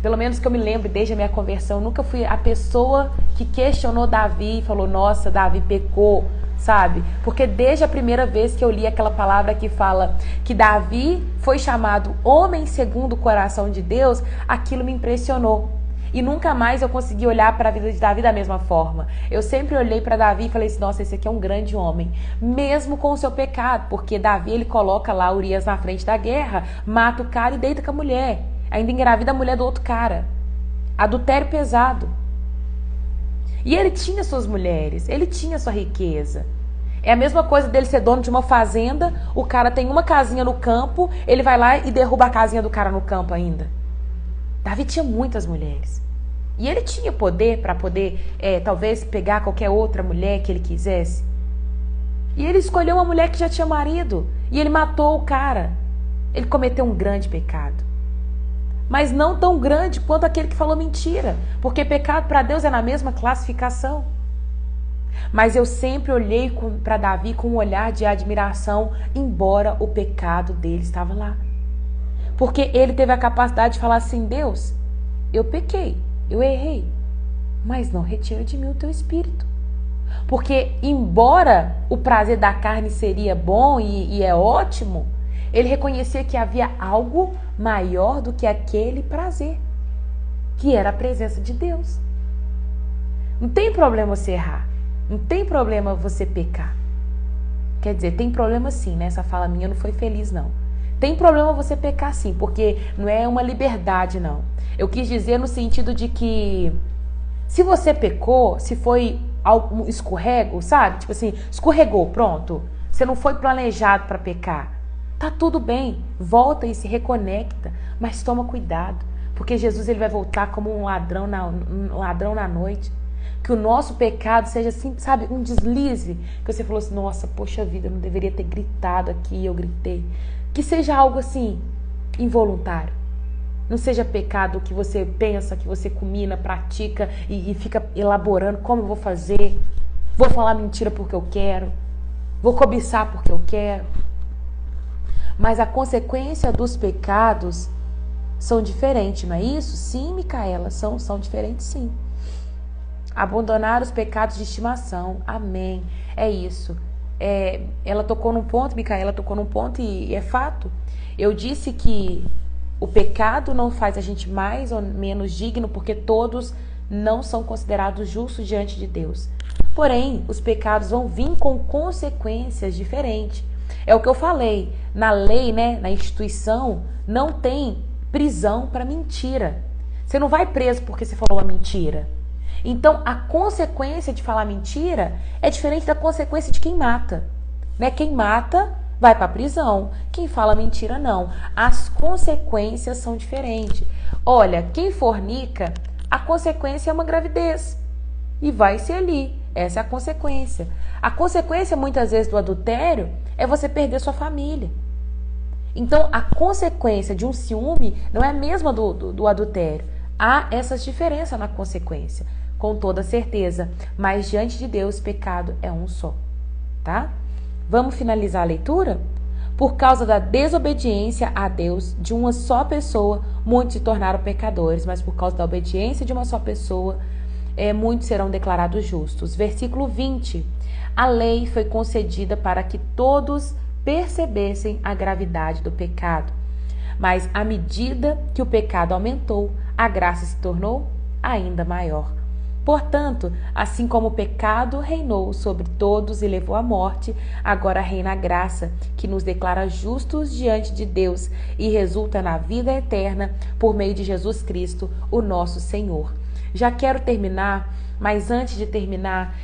Pelo menos que eu me lembre desde a minha conversão, eu nunca fui a pessoa que questionou Davi e falou, nossa, Davi pecou, sabe? Porque desde a primeira vez que eu li aquela palavra que fala que Davi foi chamado homem segundo o coração de Deus, aquilo me impressionou. E nunca mais eu consegui olhar para a vida de Davi da mesma forma. Eu sempre olhei para Davi e falei assim, nossa, esse aqui é um grande homem. Mesmo com o seu pecado, porque Davi ele coloca lá Urias na frente da guerra, mata o cara e deita com a mulher. Ainda engravida a mulher do outro cara. Adultério pesado. E ele tinha suas mulheres, ele tinha sua riqueza. É a mesma coisa dele ser dono de uma fazenda, o cara tem uma casinha no campo, ele vai lá e derruba a casinha do cara no campo ainda. Davi tinha muitas mulheres. E ele tinha poder para poder, talvez, pegar qualquer outra mulher que ele quisesse. E ele escolheu uma mulher que já tinha marido. E ele matou o cara. Ele cometeu um grande pecado. Mas não tão grande quanto aquele que falou mentira. Porque pecado para Deus é na mesma classificação. Mas eu sempre olhei para Davi com um olhar de admiração, embora o pecado dele estava lá. Porque ele teve a capacidade de falar assim, Deus, eu pequei, eu errei, mas não retira de mim o teu espírito. Porque embora o prazer da carne seria bom e é ótimo, ele reconhecia que havia algo maior do que aquele prazer, que era a presença de Deus. Não tem problema você errar, não tem problema você pecar. Quer dizer, tem problema sim, né? Essa fala minha não foi feliz não. Tem problema você pecar sim, porque não é uma liberdade, não. Eu quis dizer no sentido de que se você pecou, se foi um escorrego, sabe? Tipo assim, escorregou, pronto. Você não foi planejado para pecar. Tá tudo bem, volta e se reconecta, mas toma cuidado. Porque Jesus ele vai voltar como um ladrão na noite. Que o nosso pecado seja assim, sabe, um deslize. Que você falou assim, nossa, poxa vida, eu não deveria ter gritado aqui, eu gritei. Que seja algo assim, involuntário. Não seja pecado que você pensa, que você comina, pratica e fica elaborando como eu vou fazer. Vou falar mentira porque eu quero. Vou cobiçar porque eu quero. Mas a consequência dos pecados são diferentes, não é isso? Sim, Micaela, são diferentes sim. Abandonar os pecados de estimação. Amém. É isso. Ela tocou num ponto, Micaela tocou num ponto e é fato. Eu disse que o pecado não faz a gente mais ou menos digno, porque todos não são considerados justos diante de Deus. Porém, os pecados vão vir com consequências diferentes. É o que eu falei. Na lei, né, na instituição, não tem prisão para mentira. Você não vai preso porque você falou a mentira. Então, a consequência de falar mentira é diferente da consequência de quem mata. Né? Quem mata vai para a prisão. Quem fala mentira, não. As consequências são diferentes. Olha, quem fornica, a consequência é uma gravidez. E vai ser ali. Essa é a consequência. A consequência, muitas vezes, do adultério é você perder sua família. Então, a consequência de um ciúme não é a mesma do adultério. Há essas diferenças na consequência, com toda certeza. Mas, diante de Deus, pecado é um só. Tá? Vamos finalizar a leitura? Por causa da desobediência a Deus de uma só pessoa, muitos se tornaram pecadores. Mas por causa da obediência de uma só pessoa, muitos serão declarados justos. Versículo 20. A lei foi concedida para que todos percebessem a gravidade do pecado. Mas à medida que o pecado aumentou, a graça se tornou ainda maior. Portanto, assim como o pecado reinou sobre todos e levou à morte, agora reina a graça, que nos declara justos diante de Deus e resulta na vida eterna por meio de Jesus Cristo, o nosso Senhor. Já quero terminar, mas antes de terminar,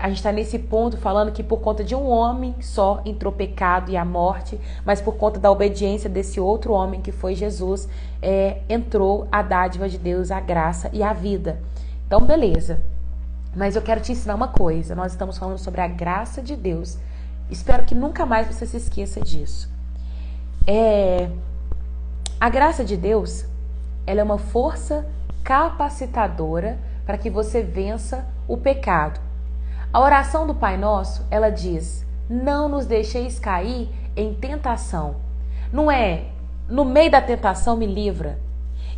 a gente está nesse ponto falando que por conta de um homem só entrou pecado e a morte, mas por conta da obediência desse outro homem que foi Jesus, entrou a dádiva de Deus, a graça e a vida. Então, beleza. Mas eu quero te ensinar uma coisa. Nós estamos falando sobre a graça de Deus. Espero que nunca mais você se esqueça disso. A graça de Deus, ela é uma força capacitadora para que você vença o pecado. A oração do Pai Nosso, ela diz: não nos deixeis cair em tentação. Não é no meio da tentação me livra.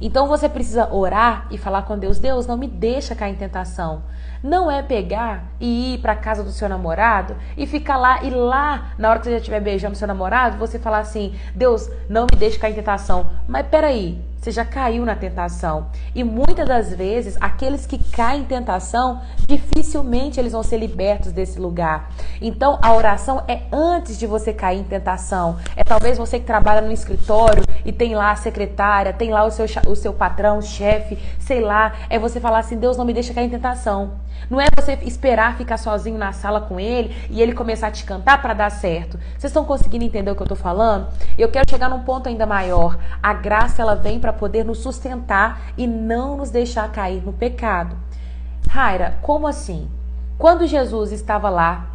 Então você precisa orar e falar com Deus: Deus, não me deixa cair em tentação. Não é pegar e ir para casa do seu namorado e ficar lá, e lá, na hora que você já estiver beijando seu namorado, você falar assim: Deus, não me deixa cair em tentação. Mas peraí, você já caiu na tentação. E muitas das vezes, aqueles que caem em tentação, dificilmente eles vão ser libertos desse lugar. Então, a oração é antes de você cair em tentação. É talvez você que trabalha no escritório e tem lá a secretária, tem lá o seu patrão, o chefe, sei lá. É você falar assim: Deus, não me deixa cair em tentação. Não é você esperar ficar sozinho na sala com ele e ele começar a te cantar para dar certo. Vocês estão conseguindo entender o que eu estou falando? Eu quero chegar num ponto ainda maior. A graça, ela vem para poder nos sustentar e não nos deixar cair no pecado. Raira, como assim? Quando Jesus estava lá,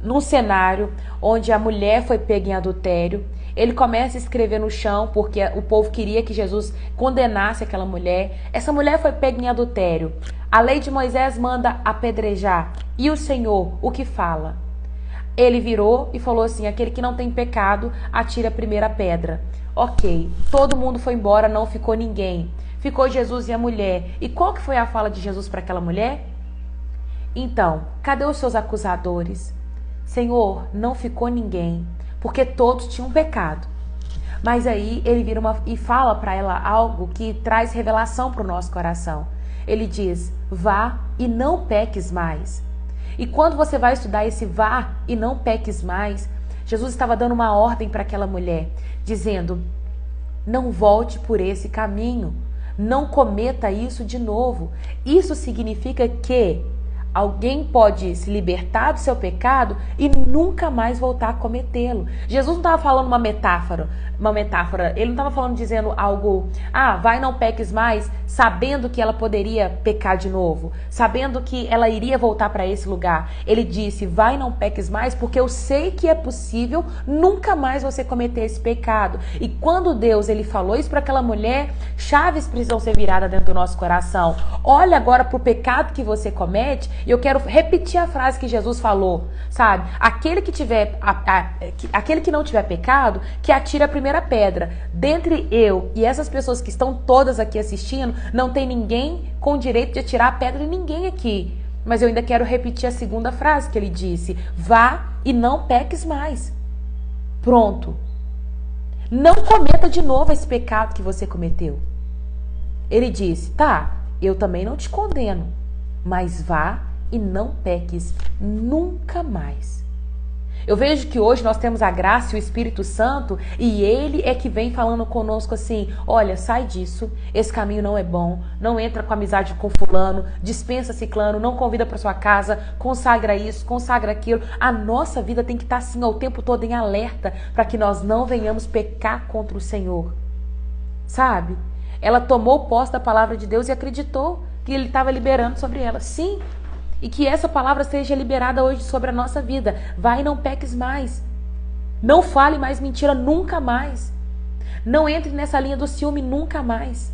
num cenário onde a mulher foi pega em adultério, ele começa a escrever no chão, porque o povo queria que Jesus condenasse aquela mulher. Essa mulher foi pega em adultério. A lei de Moisés manda apedrejar. E o Senhor, o que fala? Ele virou e falou assim: aquele que não tem pecado, atira a primeira pedra. Ok, todo mundo foi embora, não ficou ninguém. Ficou Jesus e a mulher. E qual que foi a fala de Jesus para aquela mulher? Então, cadê os seus acusadores? Senhor, não ficou ninguém, porque todos tinham pecado. Mas aí ele vira e fala para ela algo que traz revelação para o nosso coração. Ele diz: vá e não peques mais. E quando você vai estudar esse vá e não peques mais, Jesus estava dando uma ordem para aquela mulher, dizendo: não volte por esse caminho, não cometa isso de novo. Isso significa que Alguém pode se libertar do seu pecado e nunca mais voltar a cometê-lo. Jesus não estava falando uma metáfora. Ele não estava falando, dizendo algo, vai, não peques mais, sabendo que ela poderia pecar de novo, sabendo que ela iria voltar para esse lugar. Ele disse, vai, não peques mais, porque eu sei que é possível nunca mais você cometer esse pecado. E quando Deus ele falou isso para aquela mulher, chaves precisam ser viradas dentro do nosso coração. Olha agora para o pecado que você comete. E eu quero repetir a frase que Jesus falou, sabe? Aquele que não tiver pecado, que atire a primeira pedra. Dentre eu e essas pessoas que estão todas aqui assistindo, não tem ninguém com o direito de atirar a pedra em ninguém aqui. Mas eu ainda quero repetir a segunda frase que ele disse. Vá e não peques mais. Pronto. Não cometa de novo esse pecado que você cometeu. Ele disse, eu também não te condeno, mas vá e não peques nunca mais. Eu vejo que hoje nós temos a graça e o Espírito Santo e Ele é que vem falando conosco assim, olha, sai disso, esse caminho não é bom, não entra com amizade com fulano, dispensa ciclano, não convida para sua casa, consagra isso, consagra aquilo. A nossa vida tem que estar assim o tempo todo em alerta para que nós não venhamos pecar contra o Senhor. Sabe? Ela tomou posse da palavra de Deus e acreditou que Ele estava liberando sobre ela. Sim. E que essa palavra seja liberada hoje sobre a nossa vida. Vai e não peques mais. Não fale mais mentira nunca mais. Não entre nessa linha do ciúme nunca mais.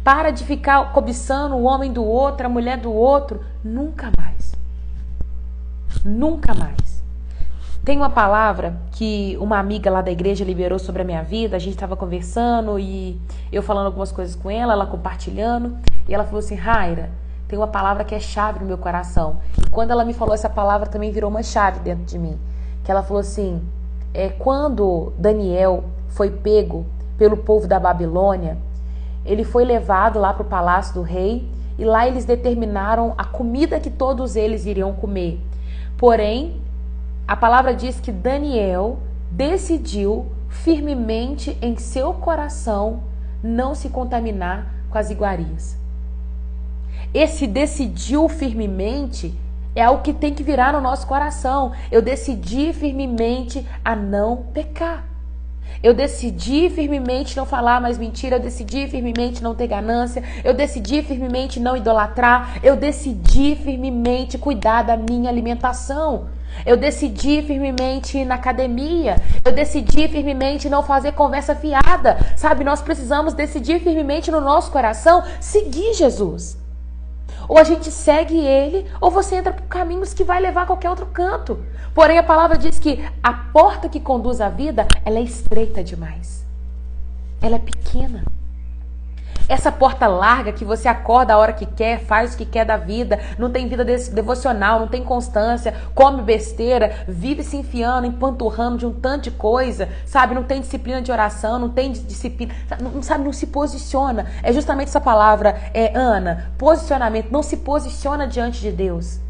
Para de ficar cobiçando o homem do outro, a mulher do outro. Nunca mais. Nunca mais. Tem uma palavra que uma amiga lá da igreja liberou sobre a minha vida. A gente estava conversando e eu falando algumas coisas com ela, ela compartilhando. E ela falou assim, Raira, tem uma palavra que é chave no meu coração. E quando ela me falou essa palavra, também virou uma chave dentro de mim. Que ela falou assim, quando Daniel foi pego pelo povo da Babilônia, ele foi levado lá para o palácio do rei e lá eles determinaram a comida que todos eles iriam comer. Porém, a palavra diz que Daniel decidiu firmemente em seu coração não se contaminar com as iguarias. Esse decidiu firmemente é algo que tem que virar no nosso coração. Eu decidi firmemente a não pecar. Eu decidi firmemente não falar mais mentira. Eu decidi firmemente não ter ganância. Eu decidi firmemente não idolatrar. Eu decidi firmemente cuidar da minha alimentação. Eu decidi firmemente ir na academia. Eu decidi firmemente não fazer conversa fiada. Sabe, nós precisamos decidir firmemente no nosso coração seguir Jesus. Ou a gente segue ele, ou você entra por caminhos que vai levar a qualquer outro canto. Porém, a palavra diz que a porta que conduz à vida, ela é estreita demais. Ela é pequena. Essa porta larga que você acorda a hora que quer, faz o que quer da vida, não tem vida devocional, não tem constância, come besteira, vive se enfiando, empanturrando de um tanto de coisa, sabe? Não tem disciplina de oração, não tem disciplina, não se posiciona. É justamente essa palavra, Ana, posicionamento, não se posiciona diante de Deus.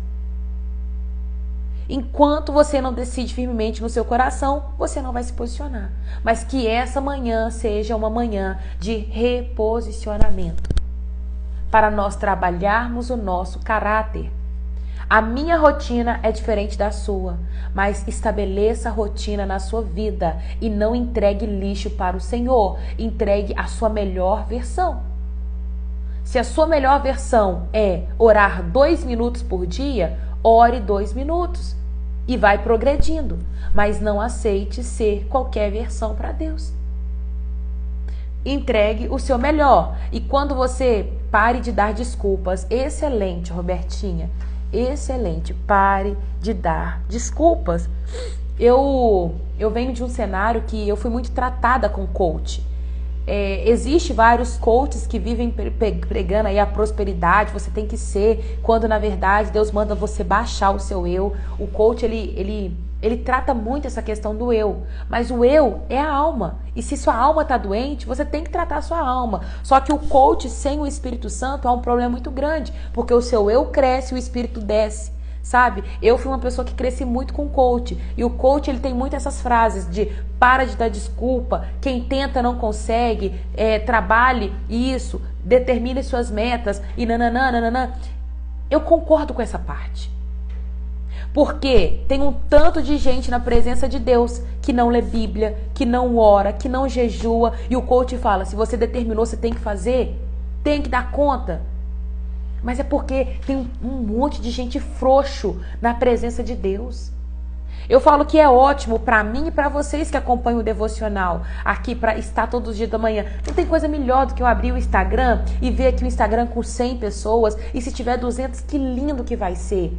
Enquanto você não decide firmemente no seu coração, você não vai se posicionar. Mas que essa manhã seja uma manhã de reposicionamento. Para nós trabalharmos o nosso caráter. A minha rotina é diferente da sua, mas estabeleça a rotina na sua vida e não entregue lixo para o Senhor. Entregue a sua melhor versão. Se a sua melhor versão é orar 2 minutos por dia, ore 2 minutos e vai progredindo, mas não aceite ser qualquer versão para Deus. Entregue o seu melhor e quando você pare de dar desculpas, excelente, Robertinha, excelente, pare de dar desculpas. Eu venho de um cenário que eu fui muito tratada com coach. Existe vários coaches que vivem pregando aí a prosperidade, você tem que ser, quando na verdade Deus manda você baixar o seu eu. O coach ele trata muito essa questão do eu, mas o eu é a alma, e se sua alma está doente, você tem que tratar a sua alma. Só que o coach sem o Espírito Santo é um problema muito grande, porque o seu eu cresce e o Espírito desce. Sabe? Eu fui uma pessoa que cresci muito com o coach. E o coach, ele tem muito essas frases de para de dar desculpa, quem tenta não consegue, trabalhe isso, determine suas metas e nananã, nananã. Eu concordo com essa parte. Porque tem um tanto de gente na presença de Deus que não lê Bíblia, que não ora, que não jejua. E o coach fala, se você determinou, você tem que fazer, tem que dar conta. Mas é porque tem um monte de gente frouxo na presença de Deus. Eu falo que é ótimo para mim e para vocês que acompanham o devocional aqui para estar todos os dias da manhã. Não tem coisa melhor do que eu abrir o Instagram e ver aqui o Instagram com 100 pessoas. E se tiver 200, que lindo que vai ser.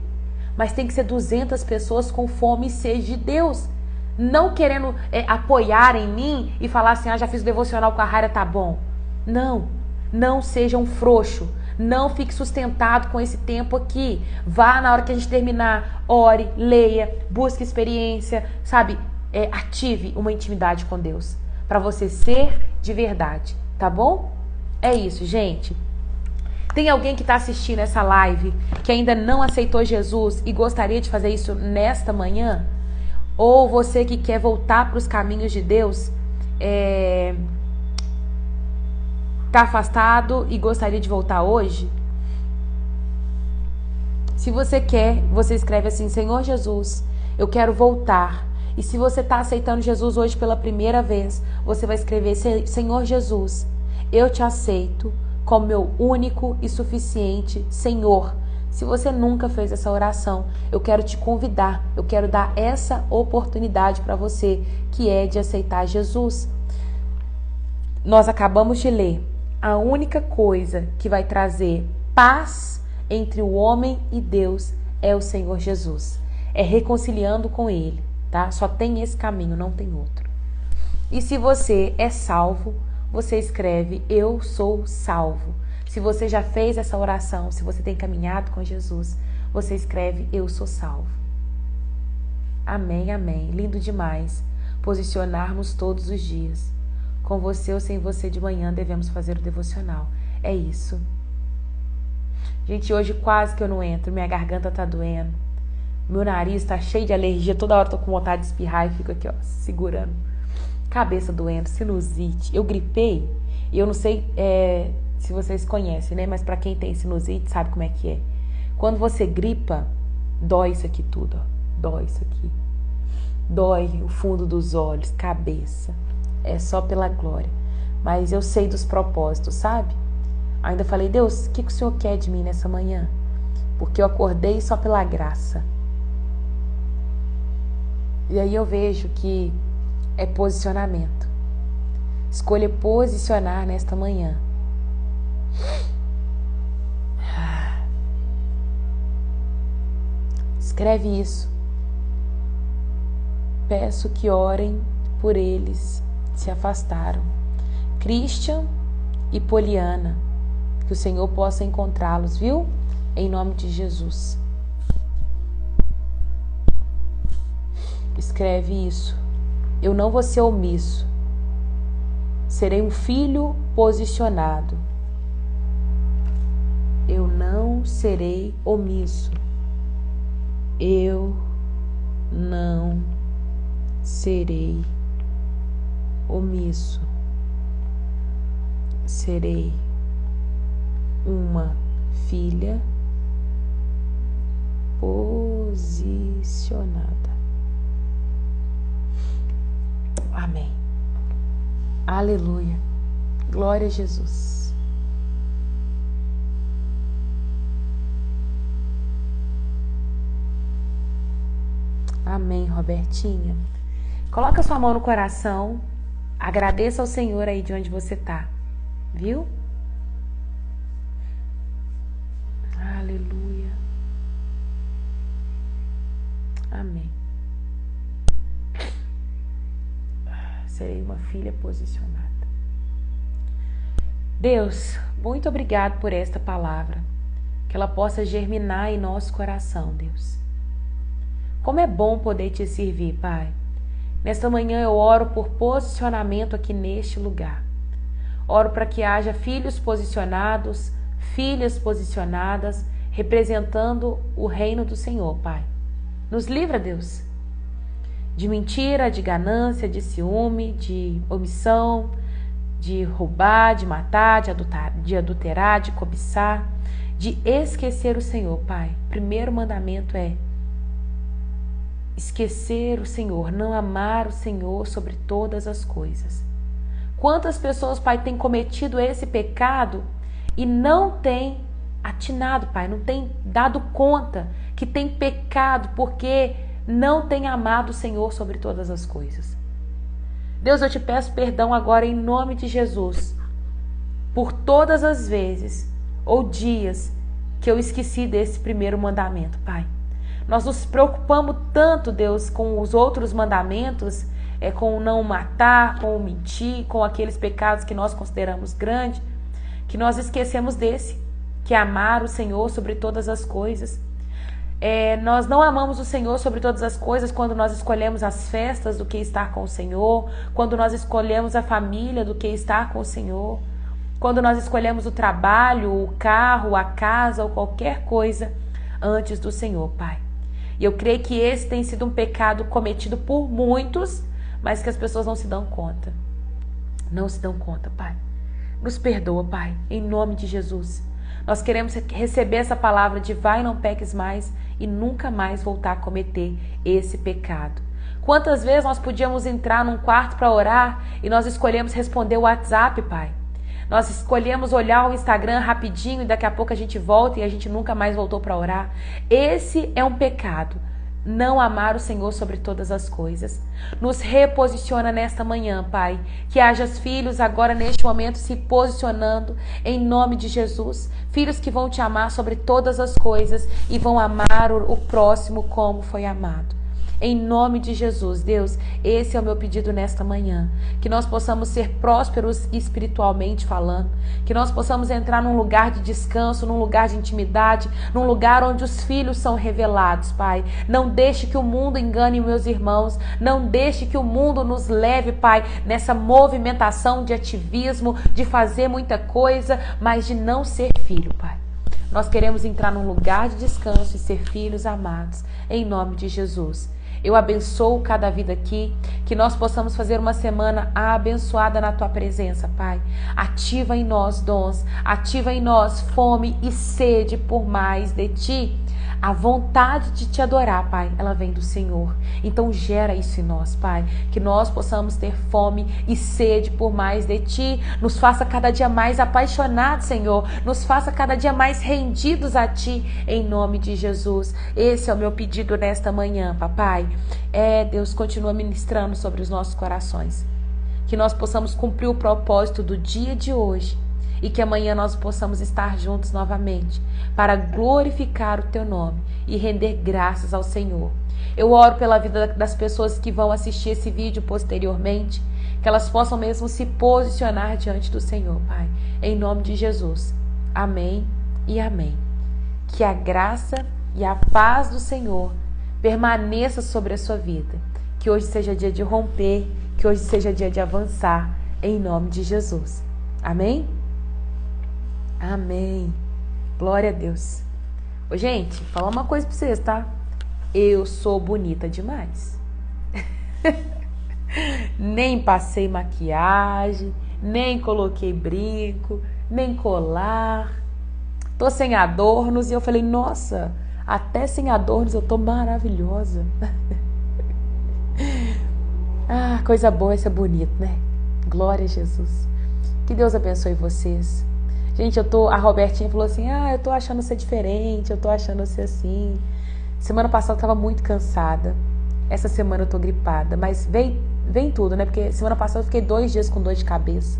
Mas tem que ser 200 pessoas com fome e sede de Deus. Não querendo apoiar em mim e falar assim, já fiz o devocional com a Raira, tá bom. Não seja um frouxo. Não fique sustentado com esse tempo aqui. Vá na hora que a gente terminar, ore, leia, busque experiência, sabe? Ative uma intimidade com Deus. Para você ser de verdade, tá bom? É isso, gente. Tem alguém que está assistindo essa live que ainda não aceitou Jesus e gostaria de fazer isso nesta manhã? Ou você que quer voltar para os caminhos de Deus, está afastado e gostaria de voltar hoje? Se você quer, você escreve assim, Senhor Jesus, eu quero voltar. E se você está aceitando Jesus hoje pela primeira vez, você vai escrever, Senhor Jesus, eu te aceito como meu único e suficiente Senhor. Se você nunca fez essa oração, eu quero te convidar, eu quero dar essa oportunidade para você, que é de aceitar Jesus. Nós acabamos de ler, a única coisa que vai trazer paz entre o homem e Deus é o Senhor Jesus. É reconciliando com Ele, tá? Só tem esse caminho, não tem outro. E se você é salvo, você escreve, eu sou salvo. Se você já fez essa oração, se você tem caminhado com Jesus, você escreve, eu sou salvo. Amém, amém. Lindo demais posicionarmos todos os dias. Com você ou sem você de manhã devemos fazer o devocional. É isso. Gente, hoje quase que eu não entro. Minha garganta tá doendo. Meu nariz tá cheio de alergia. Toda hora eu tô com vontade de espirrar e fico aqui, ó, segurando. Cabeça doendo, sinusite. Eu gripei. E eu não sei se vocês conhecem, né? Mas pra quem tem sinusite sabe como é que é. Quando você gripa, dói isso aqui tudo, ó. Dói isso aqui. Dói o fundo dos olhos, cabeça. É só pela glória. Mas eu sei dos propósitos, sabe? Ainda falei, Deus, o que o Senhor quer de mim nessa manhã? Porque eu acordei só pela graça. E aí eu vejo que é posicionamento. Escolha posicionar nesta manhã. Escreve isso. Peço que orem por eles. Se afastaram. Christian e Poliana. Que o Senhor possa encontrá-los, viu? Em nome de Jesus. Escreve isso. Eu não vou ser omisso. Serei um filho posicionado. Eu não serei omisso. Eu não serei omisso. Serei uma filha posicionada. Amém. Aleluia. Glória a Jesus. Amém, Robertinha. Coloca sua mão no coração. Agradeça ao Senhor aí de onde você tá. Viu? Aleluia. Amém. Serei uma filha posicionada. Deus, muito obrigado por esta palavra. Que ela possa germinar em nosso coração, Deus. Como é bom poder te servir, Pai. Nesta manhã eu oro por posicionamento aqui neste lugar. Oro para que haja filhos posicionados, filhas posicionadas, representando o reino do Senhor, Pai. Nos livra, Deus, de mentira, de ganância, de ciúme, de omissão, de roubar, de matar, de adulterar, de cobiçar. de esquecer o Senhor, Pai. Primeiro mandamento é esquecer o Senhor, não amar o Senhor sobre todas as coisas. Quantas pessoas, Pai, têm cometido esse pecado e não têm atinado, Pai, não têm dado conta que tem pecado porque não tem amado o Senhor sobre todas as coisas. Deus, eu te peço perdão agora em nome de Jesus por todas as vezes ou dias que eu esqueci desse primeiro mandamento, Pai. Nós nos preocupamos tanto, Deus, com os outros mandamentos, com o não matar, com o mentir, com aqueles pecados que nós consideramos grandes, que nós esquecemos desse, que é amar o Senhor sobre todas as coisas. Nós não amamos o Senhor sobre todas as coisas quando nós escolhemos as festas do que estar com o Senhor, quando nós escolhemos a família do que estar com o Senhor, quando nós escolhemos o trabalho, o carro, a casa ou qualquer coisa antes do Senhor, Pai. E eu creio que esse tem sido um pecado cometido por muitos, mas que as pessoas não se dão conta. Não se dão conta, Pai. Nos perdoa, Pai, em nome de Jesus. Nós queremos receber essa palavra de vai, não peques mais e nunca mais voltar a cometer esse pecado. Quantas vezes nós podíamos entrar num quarto para orar e nós escolhemos responder o WhatsApp, Pai? Nós escolhemos olhar o Instagram rapidinho e daqui a pouco a gente volta e a gente nunca mais voltou para orar. Esse é um pecado. Não amar o Senhor sobre todas as coisas. Nos reposiciona nesta manhã, Pai. Que haja filhos agora neste momento se posicionando em nome de Jesus. Filhos que vão te amar sobre todas as coisas e vão amar o próximo como foi amado. Em nome de Jesus, Deus, esse é o meu pedido nesta manhã. Que nós possamos ser prósperos espiritualmente falando. Que nós possamos entrar num lugar de descanso, num lugar de intimidade, num lugar onde os filhos são revelados, Pai. Não deixe que o mundo engane meus irmãos. Não deixe que o mundo nos leve, Pai, nessa movimentação de ativismo, de fazer muita coisa, mas de não ser filho, Pai. Nós queremos entrar num lugar de descanso e ser filhos amados. Em nome de Jesus. Eu abençoo cada vida aqui, que nós possamos fazer uma semana abençoada na Tua presença, Pai. Ativa em nós dons, ativa em nós fome e sede por mais de Ti. A vontade de Te adorar, Pai, ela vem do Senhor. Então gera isso em nós, Pai, que nós possamos ter fome e sede por mais de Ti. Nos faça cada dia mais apaixonados, Senhor. Nos faça cada dia mais rendidos a Ti, em nome de Jesus. Esse é o meu pedido nesta manhã, Papai. Deus, continua ministrando sobre os nossos corações. Que nós possamos cumprir o propósito do dia de hoje e que amanhã nós possamos estar juntos novamente para glorificar o Teu nome e render graças ao Senhor. Eu oro pela vida das pessoas que vão assistir esse vídeo posteriormente, que elas possam mesmo se posicionar diante do Senhor, Pai, em nome de Jesus. Amém e amém. Que a graça e a paz do Senhor permaneça sobre a sua vida. Que hoje seja dia de romper, que hoje seja dia de avançar, em nome de Jesus. Amém? Amém. Glória a Deus. Ô, gente, falar uma coisa pra vocês, tá? Eu sou bonita demais. Nem passei maquiagem, nem coloquei brinco, nem colar. Tô sem adornos e eu falei, nossa, até sem adornos eu tô maravilhosa. Ah, coisa boa é ser bonito, né? Glória a Jesus. Que Deus abençoe vocês. Gente, a Robertinha falou assim, eu tô achando ser diferente, eu tô achando ser assim. Semana passada eu tava muito cansada. Essa semana eu tô gripada, mas vem tudo, né? Porque semana passada eu fiquei 2 dias com dor de cabeça.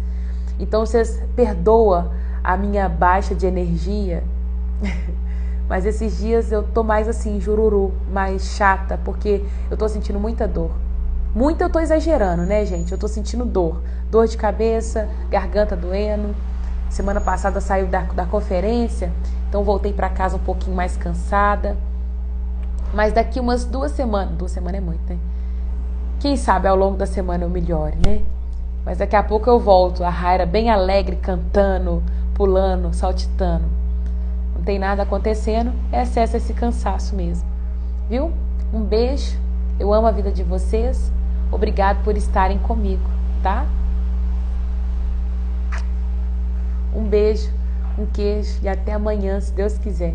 Então vocês perdoam a minha baixa de energia. Mas esses dias eu tô mais assim, jururu, mais chata, porque eu tô sentindo muita dor. Muita eu tô exagerando, né, gente? Eu tô sentindo dor. Dor de cabeça, garganta doendo. Semana passada saiu da conferência, então voltei para casa um pouquinho mais cansada. Mas daqui umas 2 semanas, 2 semanas é muito, né? Quem sabe ao longo da semana eu melhore, né? Mas daqui a pouco eu volto, a Raira bem alegre, cantando, pulando, saltitando. Não tem nada acontecendo, é excesso esse cansaço mesmo. Viu? Um beijo, eu amo a vida de vocês. Obrigado por estarem comigo, tá? Um beijo. Um queijo e até amanhã, se Deus quiser.